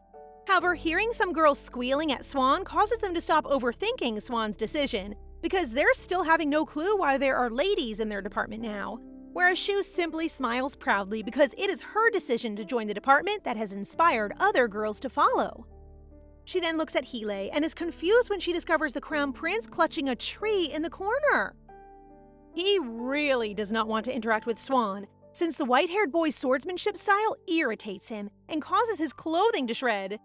However, hearing some girls squealing at Swan causes them to stop overthinking Swan's decision, because they're still having no clue why there are ladies in their department now, whereas Shu simply smiles proudly because it is her decision to join the department that has inspired other girls to follow. She then looks at Heelei and is confused when she discovers the Crown Prince clutching a tree in the corner. He really does not want to interact with Swan, since the white-haired boy's swordsmanship style irritates him and causes his clothing to shred.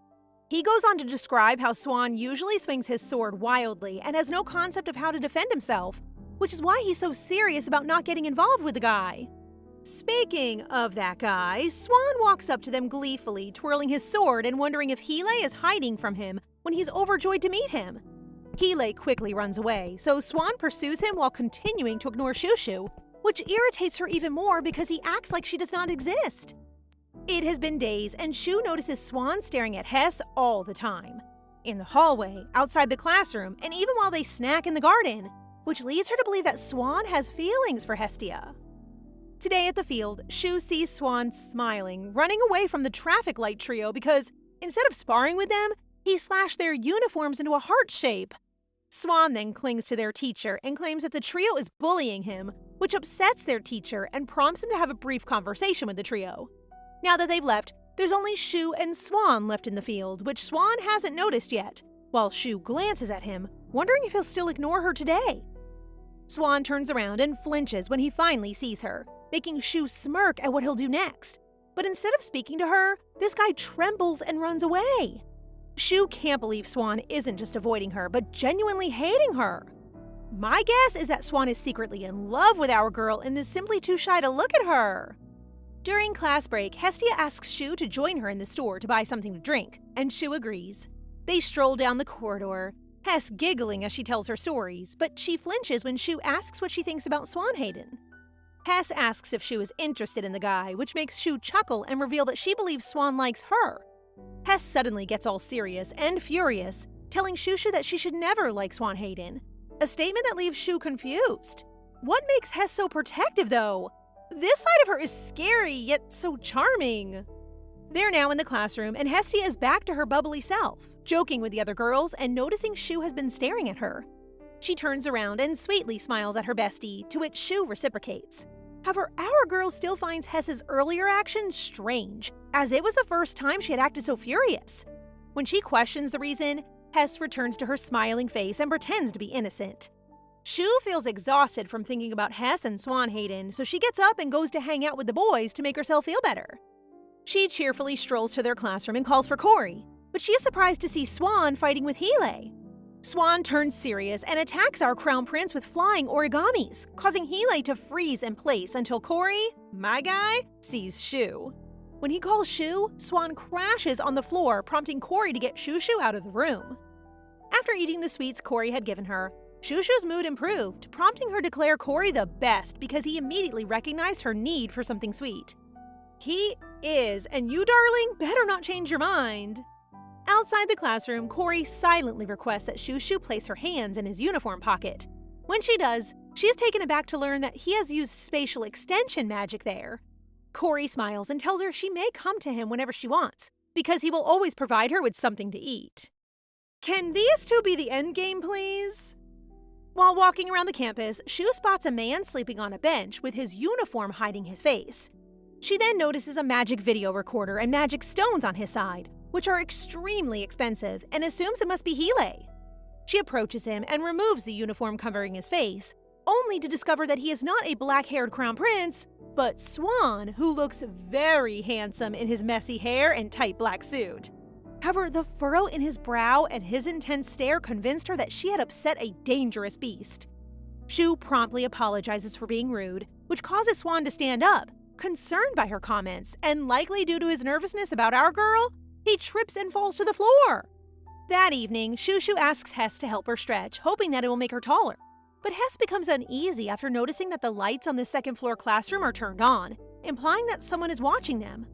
He goes on to describe how Swan usually swings his sword wildly and has no concept of how to defend himself, which is why he's so serious about not getting involved with the guy. Speaking of that guy, Swan walks up to them gleefully, twirling his sword and wondering if Heelei is hiding from him when he's overjoyed to meet him. Heelei quickly runs away, so Swan pursues him while continuing to ignore Shu, which irritates her even more because he acts like she does not exist. It has been days, and Shu notices Swan staring at Hess all the time. In the hallway, outside the classroom, and even while they snack in the garden, which leads her to believe that Swan has feelings for Hestia. Today at the field, Shu sees Swan smiling, running away from the traffic light trio because, instead of sparring with them, he slashed their uniforms into a heart shape. Swan then clings to their teacher and claims that the trio is bullying him, which upsets their teacher and prompts him to have a brief conversation with the trio. Now that they've left, there's only Shu and Swan left in the field, which Swan hasn't noticed yet, while Shu glances at him, wondering if he'll still ignore her today. Swan turns around and flinches when he finally sees her, making Shu smirk at what he'll do next. But instead of speaking to her, this guy trembles and runs away. Shu can't believe Swan isn't just avoiding her, but genuinely hating her. My guess is that Swan is secretly in love with our girl and is simply too shy to look at her. During class break, Hestia asks Shu to join her in the store to buy something to drink, and Shu agrees. They stroll down the corridor, Hess giggling as she tells her stories, but she flinches when Shu asks what she thinks about Swanhaden. Hess asks if Shu is interested in the guy, which makes Shu chuckle and reveal that she believes Swan likes her. Hess suddenly gets all serious and furious, telling Shushu that she should never like Swan Hayden. A statement that leaves Shu confused. What makes Hess so protective, though? This side of her is scary, yet so charming. They're now in the classroom, and Hestia is back to her bubbly self, joking with the other girls and noticing Shu has been staring at her. She turns around and sweetly smiles at her bestie, to which Shu reciprocates. However, our girl still finds Hess's earlier actions strange, as it was the first time she had acted so furious. When she questions the reason, Hess returns to her smiling face and pretends to be innocent. Shu feels exhausted from thinking about Hess and Swan Hayden, so she gets up and goes to hang out with the boys to make herself feel better. She cheerfully strolls to their classroom and calls for Cory, but she is surprised to see Swan fighting with Heelay. Swan turns serious and attacks our crown prince with flying origamis, causing Heelay to freeze in place until Cory, my guy, sees Shu. When he calls Shu, Swan crashes on the floor, prompting Cory to get Shushu out of the room. After eating the sweets Cory had given her, Shushu's mood improved, prompting her to declare Cory the best because he immediately recognized her need for something sweet. He is, and you, darling, better not change your mind. Outside the classroom, Cory silently requests that Shushu place her hands in his uniform pocket. When she does, she is taken aback to learn that he has used spatial extension magic there. Cory smiles and tells her she may come to him whenever she wants, because he will always provide her with something to eat. Can these two be the endgame, please? While walking around the campus, Shu spots a man sleeping on a bench with his uniform hiding his face. She then notices a magic video recorder and magic stones on his side, which are extremely expensive, and assumes it must be Heelay. She approaches him and removes the uniform covering his face, only to discover that he is not a black-haired crown prince, but Swan, who looks very handsome in his messy hair and tight black suit. However, the furrow in his brow and his intense stare convinced her that she had upset a dangerous beast. Shu promptly apologizes for being rude, which causes Swan to stand up, concerned by her comments, and likely due to his nervousness about our girl, he trips and falls to the floor. That evening, Shushu asks Hess to help her stretch, hoping that it will make her taller. But Hess becomes uneasy after noticing that the lights on the second-floor classroom are turned on, implying that someone is watching them.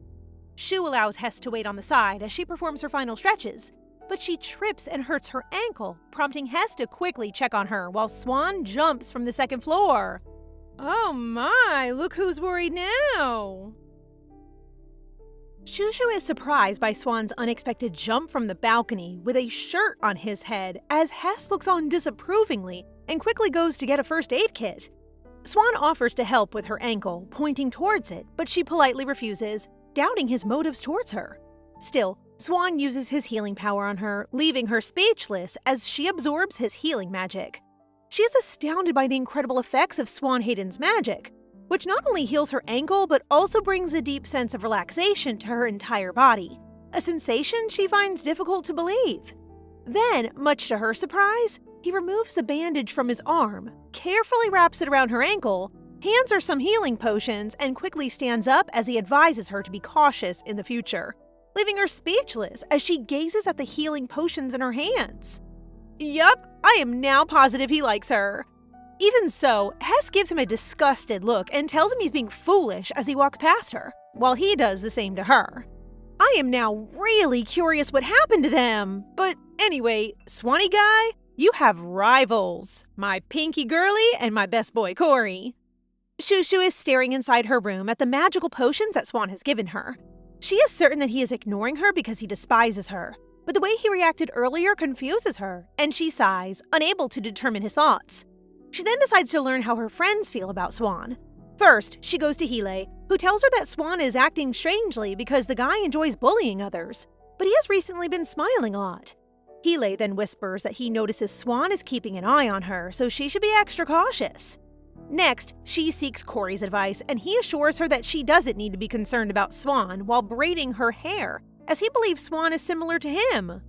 Shu allows Hess to wait on the side as she performs her final stretches, but she trips and hurts her ankle, prompting Hess to quickly check on her while Swan jumps from the second floor. Oh my, look who's worried now! Shushu is surprised by Swan's unexpected jump from the balcony with a shirt on his head as Hess looks on disapprovingly and quickly goes to get a first aid kit. Swan offers to help with her ankle, pointing towards it, but she politely refuses, doubting his motives towards her. Still, Swan uses his healing power on her, leaving her speechless as she absorbs his healing magic. She is astounded by the incredible effects of Swan Hayden's magic, which not only heals her ankle but also brings a deep sense of relaxation to her entire body, a sensation she finds difficult to believe. Then, much to her surprise, he removes the bandage from his arm, carefully wraps it around her ankle, hands her some healing potions, and quickly stands up as he advises her to be cautious in the future, leaving her speechless as she gazes at the healing potions in her hands. Yup, I am now positive he likes her. Even so, Hess gives him a disgusted look and tells him he's being foolish as he walks past her, while he does the same to her. I am now really curious what happened to them, but anyway, Swanee guy, you have rivals, my pinky girly and my best boy Cory. Shushu is staring inside her room at the magical potions that Swan has given her. She is certain that he is ignoring her because he despises her, but the way he reacted earlier confuses her, and she sighs, unable to determine his thoughts. She then decides to learn how her friends feel about Swan. First, she goes to Heelay, who tells her that Swan is acting strangely because the guy enjoys bullying others, but he has recently been smiling a lot. Heelay then whispers that he notices Swan is keeping an eye on her, so she should be extra cautious. Next, she seeks Cory's advice, and he assures her that she doesn't need to be concerned about Swan while braiding her hair, as he believes Swan is similar to him.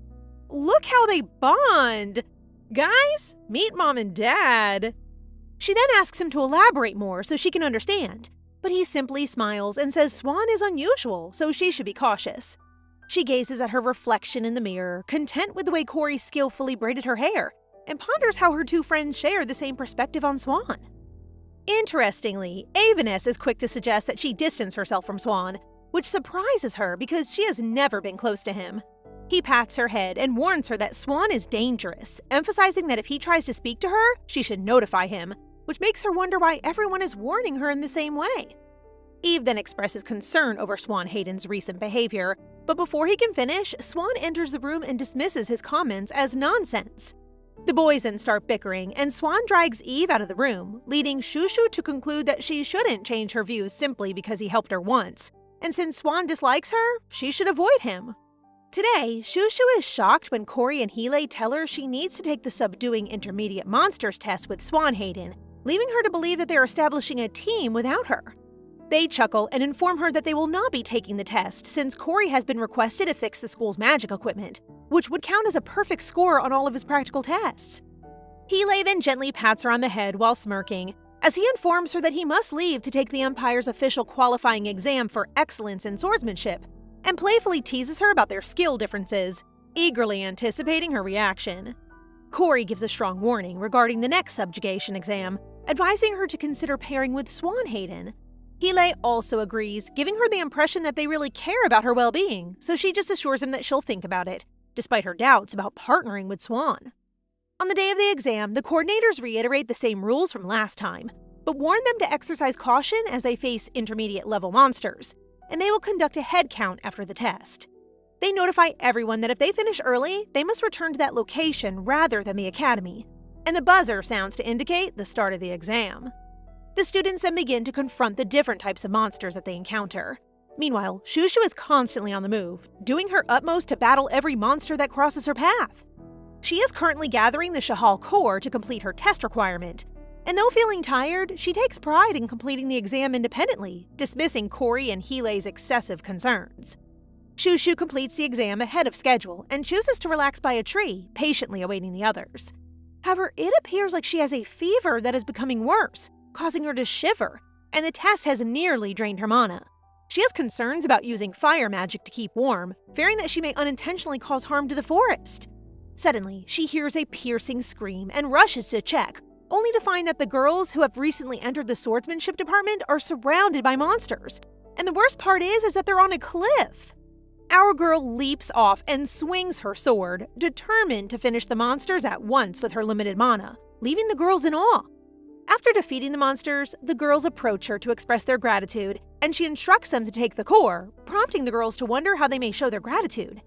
Look how they bond! Guys, meet Mom and Dad! She then asks him to elaborate more so she can understand, but he simply smiles and says Swan is unusual, so she should be cautious. She gazes at her reflection in the mirror, content with the way Cory skillfully braided her hair, and ponders how her two friends share the same perspective on Swan. Interestingly, Aveness is quick to suggest that she distance herself from Swan, which surprises her because she has never been close to him. He pats her head and warns her that Swan is dangerous, emphasizing that if he tries to speak to her, she should notify him, which makes her wonder why everyone is warning her in the same way. Eve then expresses concern over Swan Hayden's recent behavior, but before he can finish, Swan enters the room and dismisses his comments as nonsense. The boys then start bickering, and Swan drags Eve out of the room, leading Shushu to conclude that she shouldn't change her views simply because he helped her once, and since Swan dislikes her, she should avoid him. Today, Shushu is shocked when Cory and Heelay tell her she needs to take the Subduing Intermediate Monsters test with Swan Hayden, leaving her to believe that they are establishing a team without her. They chuckle and inform her that they will not be taking the test since Cory has been requested to fix the school's magic equipment, which would count as a perfect score on all of his practical tests. Heelay then gently pats her on the head while smirking, as he informs her that he must leave to take the Empire's official qualifying exam for excellence in swordsmanship, and playfully teases her about their skill differences, eagerly anticipating her reaction. Cory gives a strong warning regarding the next subjugation exam, advising her to consider pairing with Swan Hayden. Heelay also agrees, giving her the impression that they really care about her well-being, so she just assures him that she'll think about it, despite her doubts about partnering with Swan. On the day of the exam, the coordinators reiterate the same rules from last time, but warn them to exercise caution as they face intermediate-level monsters, and they will conduct a head count after the test. They notify everyone that if they finish early, they must return to that location rather than the academy, and the buzzer sounds to indicate the start of the exam. The students then begin to confront the different types of monsters that they encounter. Meanwhile, Shushu is constantly on the move, doing her utmost to battle every monster that crosses her path. She is currently gathering the Shahal core to complete her test requirement, and though feeling tired, she takes pride in completing the exam independently, dismissing Cory and Heelay's excessive concerns. Shushu completes the exam ahead of schedule and chooses to relax by a tree, patiently awaiting the others. However, it appears like she has a fever that is becoming worse, causing her to shiver, and the test has nearly drained her mana. She has concerns about using fire magic to keep warm, fearing that she may unintentionally cause harm to the forest. Suddenly, she hears a piercing scream and rushes to check, only to find that the girls who have recently entered the swordsmanship department are surrounded by monsters. And the worst part is that they're on a cliff. Our girl leaps off and swings her sword, determined to finish the monsters at once with her limited mana, leaving the girls in awe. After defeating the monsters, the girls approach her to express their gratitude, and she instructs them to take the core, prompting the girls to wonder how they may show their gratitude.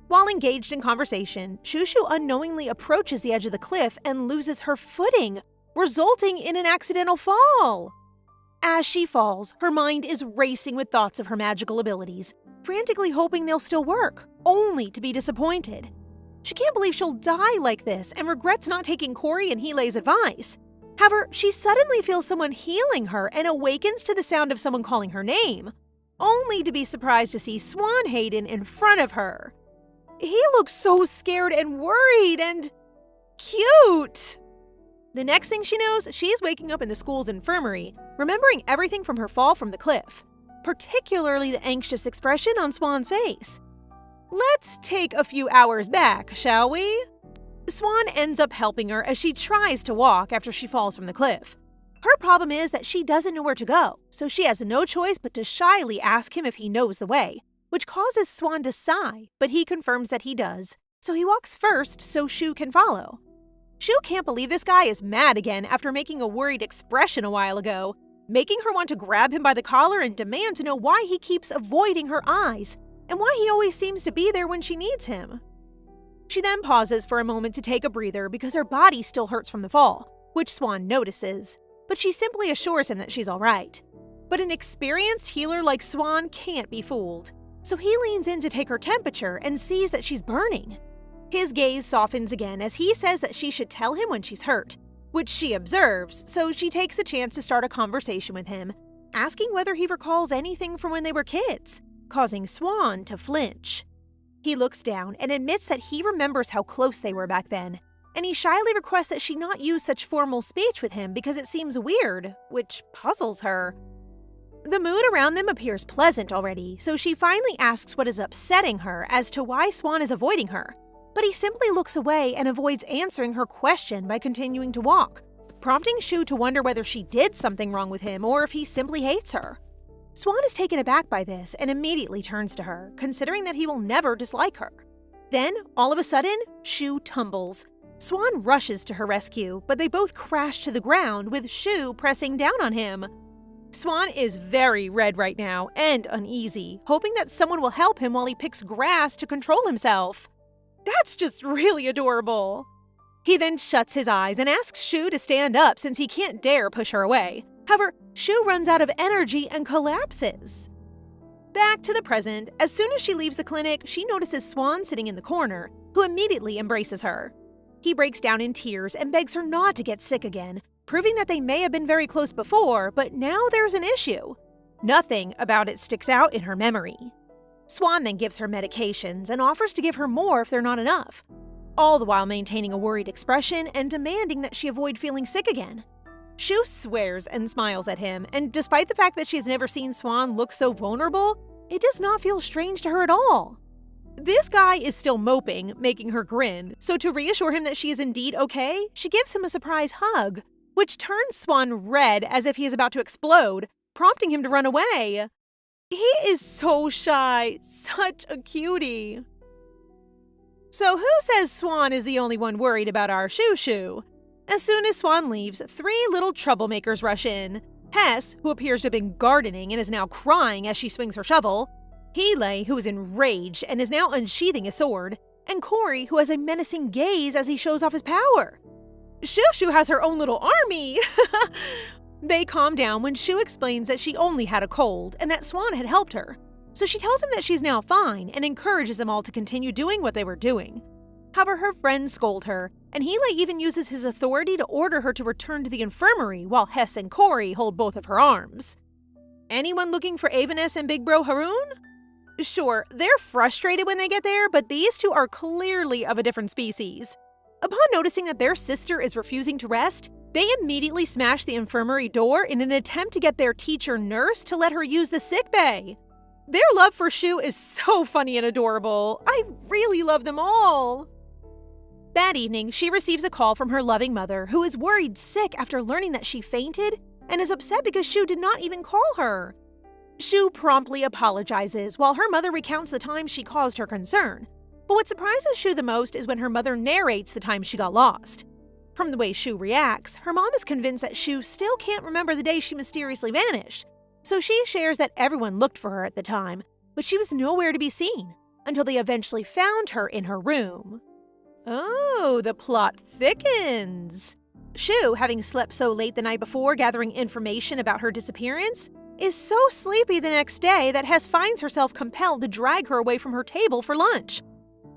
While engaged in conversation, Shushu unknowingly approaches the edge of the cliff and loses her footing, resulting in an accidental fall. As she falls, her mind is racing with thoughts of her magical abilities, frantically hoping they'll still work, only to be disappointed. She can't believe she'll die like this and regrets not taking Cory and Heelay's advice. However, she suddenly feels someone healing her and awakens to the sound of someone calling her name, only to be surprised to see Swan Hayden in front of her. He looks so scared and worried and cute. The next thing she knows, she's waking up in the school's infirmary, remembering everything from her fall from the cliff, particularly the anxious expression on Swan's face. Let's take a few hours back, shall we? Swan ends up helping her as she tries to walk after she falls from the cliff. Her problem is that she doesn't know where to go, so she has no choice but to shyly ask him if he knows the way, which causes Swan to sigh, but he confirms that he does, so he walks first so Shu can follow. Shu can't believe this guy is mad again after making a worried expression a while ago, making her want to grab him by the collar and demand to know why he keeps avoiding her eyes, and why he always seems to be there when she needs him. She then pauses for a moment to take a breather because her body still hurts from the fall, which Swan notices, but she simply assures him that she's all right. But an experienced healer like Swan can't be fooled, so he leans in to take her temperature and sees that she's burning. His gaze softens again as he says that she should tell him when she's hurt, which she observes, so she takes the chance to start a conversation with him, asking whether he recalls anything from when they were kids, causing Swan to flinch. He looks down and admits that he remembers how close they were back then, and he shyly requests that she not use such formal speech with him because it seems weird, which puzzles her. The mood around them appears pleasant already, so she finally asks what is upsetting her as to why Swan is avoiding her, but he simply looks away and avoids answering her question by continuing to walk, prompting Shu to wonder whether she did something wrong with him or if he simply hates her. Swan is taken aback by this and immediately turns to her, considering that he will never dislike her. Then, all of a sudden, Shu tumbles. Swan rushes to her rescue, but they both crash to the ground with Shu pressing down on him. Swan is very red right now and uneasy, hoping that someone will help him while he picks grass to control himself. That's just really adorable. He then shuts his eyes and asks Shu to stand up since he can't dare push her away. However, Shu runs out of energy and collapses. Back to the present, as soon as she leaves the clinic, she notices Swan sitting in the corner, who immediately embraces her. He breaks down in tears and begs her not to get sick again, proving that they may have been very close before, but now there's an issue. Nothing about it sticks out in her memory. Swan then gives her medications and offers to give her more if they're not enough, all the while maintaining a worried expression and demanding that she avoid feeling sick again. Shu swears and smiles at him, and despite the fact that she's never seen Swan look so vulnerable, it does not feel strange to her at all. This guy is still moping, making her grin, so to reassure him that she is indeed okay, she gives him a surprise hug, which turns Swan red as if he is about to explode, prompting him to run away. He is so shy, such a cutie. So who says Swan is the only one worried about our Shu? As soon as Swan leaves, 3 little troublemakers rush in. Hess, who appears to have been gardening and is now crying as she swings her shovel, Heelei, who is enraged and is now unsheathing his sword, and Corey, who has a menacing gaze as he shows off his power. Shu has her own little army! They calm down when Shu explains that she only had a cold and that Swan had helped her. So she tells him that she's now fine and encourages them all to continue doing what they were doing. However, her friends scold her, and Heelei even uses his authority to order her to return to the infirmary while Hess and Corey hold both of her arms. Anyone looking for Aveness and Big Bro Haroon? Sure, they're frustrated when they get there, but these two are clearly of a different species. Upon noticing that their sister is refusing to rest, they immediately smash the infirmary door in an attempt to get their teacher nurse to let her use the sick bay. Their love for Shu is so funny and adorable. I really love them all. That evening, she receives a call from her loving mother, who is worried sick after learning that she fainted and is upset because Shu did not even call her. Shu promptly apologizes while her mother recounts the time she caused her concern. But what surprises Shu the most is when her mother narrates the time she got lost. From the way Shu reacts, her mom is convinced that Shu still can't remember the day she mysteriously vanished. So she shares that everyone looked for her at the time, but she was nowhere to be seen, until they eventually found her in her room. Oh, the plot thickens. Shu, having slept so late the night before gathering information about her disappearance, is so sleepy the next day that Hess finds herself compelled to drag her away from her table for lunch.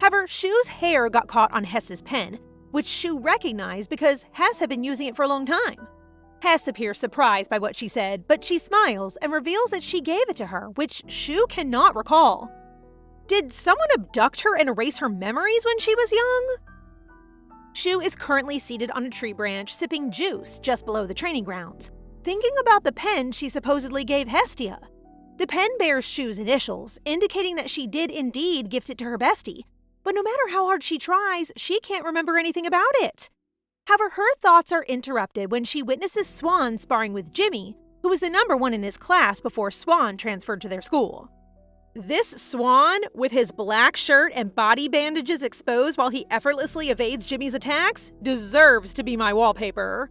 However, Shu's hair got caught on Hess's pen, which Shu recognized because Hess had been using it for a long time. Hess appears surprised by what she said, but she smiles and reveals that she gave it to her, which Shu cannot recall. Did someone abduct her and erase her memories when she was young? Shu is currently seated on a tree branch sipping juice just below the training grounds, thinking about the pen she supposedly gave Hestia. The pen bears Shu's initials, indicating that she did indeed gift it to her bestie, but no matter how hard she tries, she can't remember anything about it. However, her thoughts are interrupted when she witnesses Swan sparring with Jimmy, who was the number 1 in his class before Swan transferred to their school. This Swan, with his black shirt and body bandages exposed while he effortlessly evades Jimmy's attacks, deserves to be my wallpaper.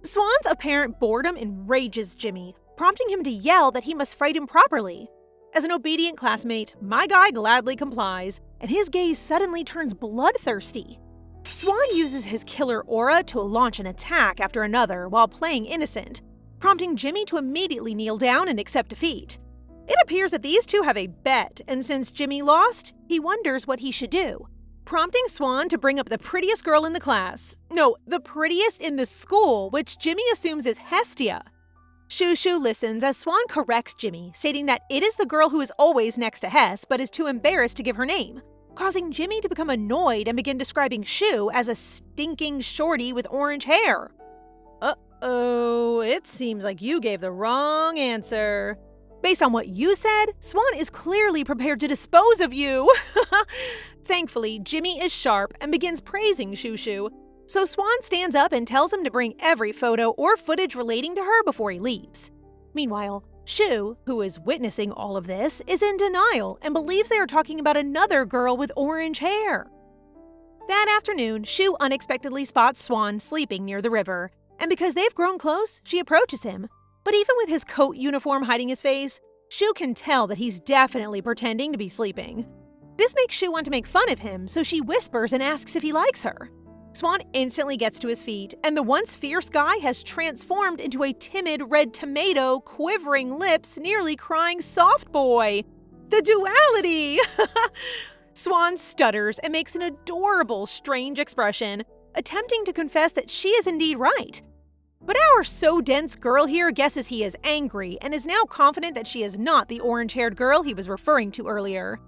Swan's apparent boredom enrages Jimmy, prompting him to yell that he must fight him properly. As an obedient classmate, my guy gladly complies, and his gaze suddenly turns bloodthirsty. Swan uses his killer aura to launch an attack after another while playing innocent, prompting Jimmy to immediately kneel down and accept defeat. It appears that these two have a bet, and since Jimmy lost, he wonders what he should do, prompting Swan to bring up the prettiest girl in the class. No, the prettiest in the school, which Jimmy assumes is Hestia. Shu listens as Swan corrects Jimmy, stating that it is the girl who is always next to Hess but is too embarrassed to give her name, causing Jimmy to become annoyed and begin describing Shu as a stinking shorty with orange hair. Uh-oh, it seems like you gave the wrong answer. Based on what you said, Swan is clearly prepared to dispose of you. Thankfully, Jimmy is sharp and begins praising Shu, so Swan stands up and tells him to bring every photo or footage relating to her before he leaves. Meanwhile, Shu, who is witnessing all of this, is in denial and believes they are talking about another girl with orange hair. That afternoon, Shu unexpectedly spots Swan sleeping near the river, and because they've grown close, she approaches him. But even with his coat uniform hiding his face, Shu can tell that he's definitely pretending to be sleeping. This makes Shu want to make fun of him, so she whispers and asks if he likes her. Swan instantly gets to his feet, and the once fierce guy has transformed into a timid red tomato, quivering lips, nearly crying soft boy. The duality! Swan stutters and makes an adorable, strange expression, attempting to confess that she is indeed right. But our so-dense girl here guesses he is angry and is now confident that she is not the orange-haired girl he was referring to earlier.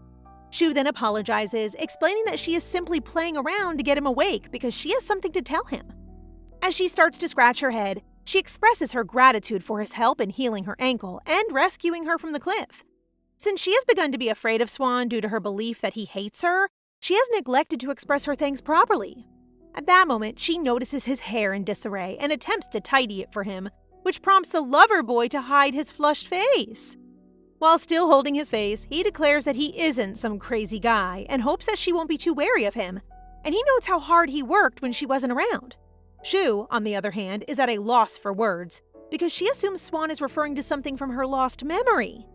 Shu then apologizes, explaining that she is simply playing around to get him awake because she has something to tell him. As she starts to scratch her head, she expresses her gratitude for his help in healing her ankle and rescuing her from the cliff. Since she has begun to be afraid of Swan due to her belief that he hates her, she has neglected to express her thanks properly. At that moment, she notices his hair in disarray and attempts to tidy it for him, which prompts the lover boy to hide his flushed face. While still holding his face, he declares that he isn't some crazy guy and hopes that she won't be too wary of him, and he notes how hard he worked when she wasn't around. Shu, on the other hand, is at a loss for words because she assumes Swan is referring to something from her lost memory.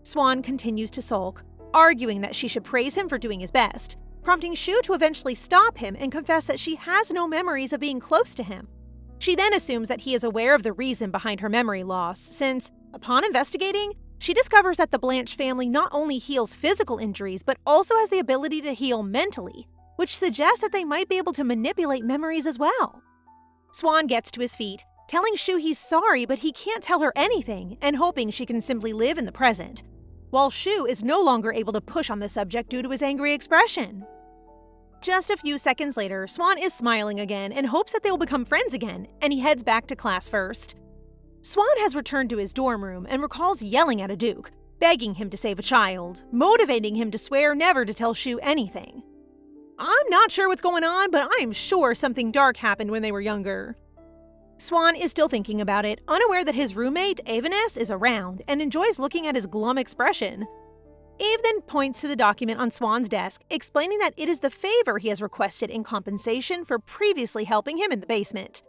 Swan continues to sulk, arguing that she should praise him for doing his best, prompting Shu to eventually stop him and confess that she has no memories of being close to him. She then assumes that he is aware of the reason behind her memory loss, since, upon investigating, she discovers that the Blanche family not only heals physical injuries, but also has the ability to heal mentally, which suggests that they might be able to manipulate memories as well. Swan gets to his feet, telling Shu he's sorry but he can't tell her anything, and hoping she can simply live in the present, while Shu is no longer able to push on the subject due to his angry expression. Just a few seconds later, Swan is smiling again and hopes that they will become friends again, and he heads back to class first. Swan has returned to his dorm room and recalls yelling at a Duke, begging him to save a child, motivating him to swear never to tell Shu anything. I'm not sure what's going on, but I'm sure something dark happened when they were younger. Swan is still thinking about it, unaware that his roommate, Aveness, is around and enjoys looking at his glum expression. Eve then points to the document on Swan's desk, explaining that it is the favor he has requested in compensation for previously helping him in the basement.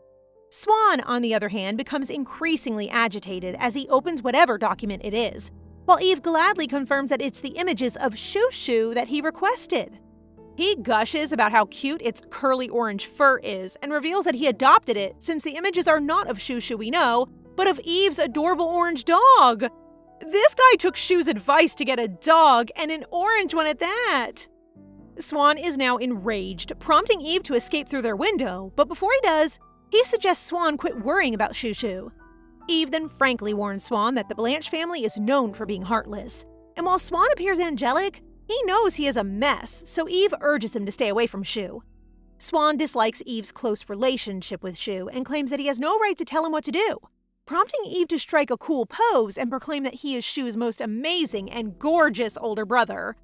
Swan, on the other hand, becomes increasingly agitated as he opens whatever document it is, while Eve gladly confirms that it's the images of Shu that he requested. He gushes about how cute its curly orange fur is and reveals that he adopted it since the images are not of Shu we know, but of Eve's adorable orange dog. This guy took Shu's advice to get a dog, and an orange one at that. Swan is now enraged, prompting Eve to escape through their window, but before he does, he suggests Swan quit worrying about Shu. Eve then frankly warns Swan that the Blanche family is known for being heartless, and while Swan appears angelic, he knows he is a mess, so Eve urges him to stay away from Shu. Swan dislikes Eve's close relationship with Shu and claims that he has no right to tell him what to do, prompting Eve to strike a cool pose and proclaim that he is Shu's most amazing and gorgeous older brother.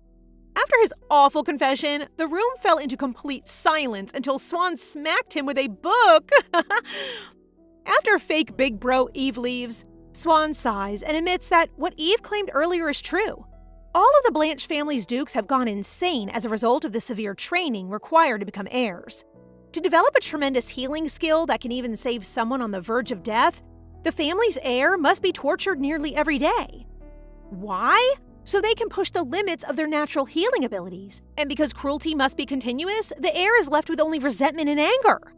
After his awful confession, the room fell into complete silence until Swan smacked him with a book. After fake big bro Eve leaves, Swan sighs and admits that what Eve claimed earlier is true. All of the Blanche family's dukes have gone insane as a result of the severe training required to become heirs. To develop a tremendous healing skill that can even save someone on the verge of death, the family's heir must be tortured nearly every day. Why? So they can push the limits of their natural healing abilities. And because cruelty must be continuous, the heir is left with only resentment and anger.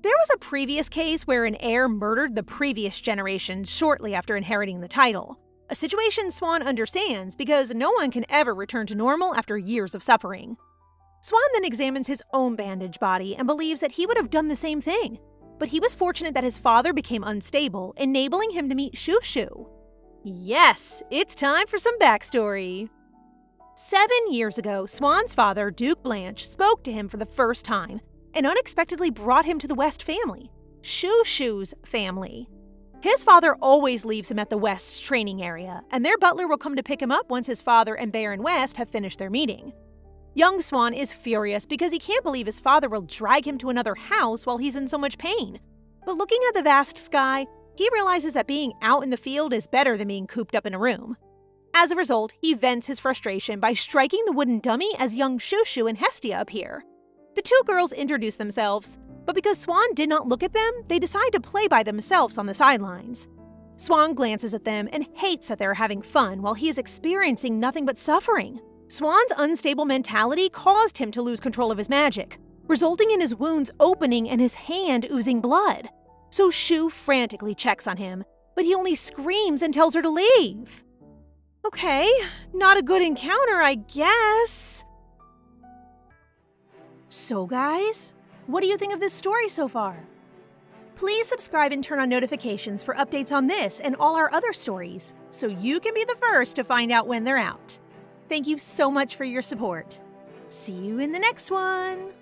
There was a previous case where an heir murdered the previous generation shortly after inheriting the title. A situation Swan understands because no one can ever return to normal after years of suffering. Swan then examines his own bandaged body and believes that he would have done the same thing. But he was fortunate that his father became unstable, enabling him to meet Shu. Yes, it's time for some backstory. 7 years ago, Swan's father, Duke Blanche, spoke to him for the first time and unexpectedly brought him to the West family, Shu's family. His father always leaves him at the West's training area, and their butler will come to pick him up once his father and Baron West have finished their meeting. Young Swan is furious because he can't believe his father will drag him to another house while he's in so much pain. But looking at the vast sky, He realizes that being out in the field is better than being cooped up in a room. As a result, he vents his frustration by striking the wooden dummy as young Shushu and Hestia appear. The two girls introduce themselves, but because Swan did not look at them, they decide to play by themselves on the sidelines. Swan glances at them and hates that they're having fun while he is experiencing nothing but suffering. Swan's unstable mentality caused him to lose control of his magic, resulting in his wounds opening and his hand oozing blood. So Shu frantically checks on him, but he only screams and tells her to leave. Okay, not a good encounter, I guess. So guys, what do you think of this story so far? Please subscribe and turn on notifications for updates on this and all our other stories, so you can be the first to find out when they're out. Thank you so much for your support. See you in the next one!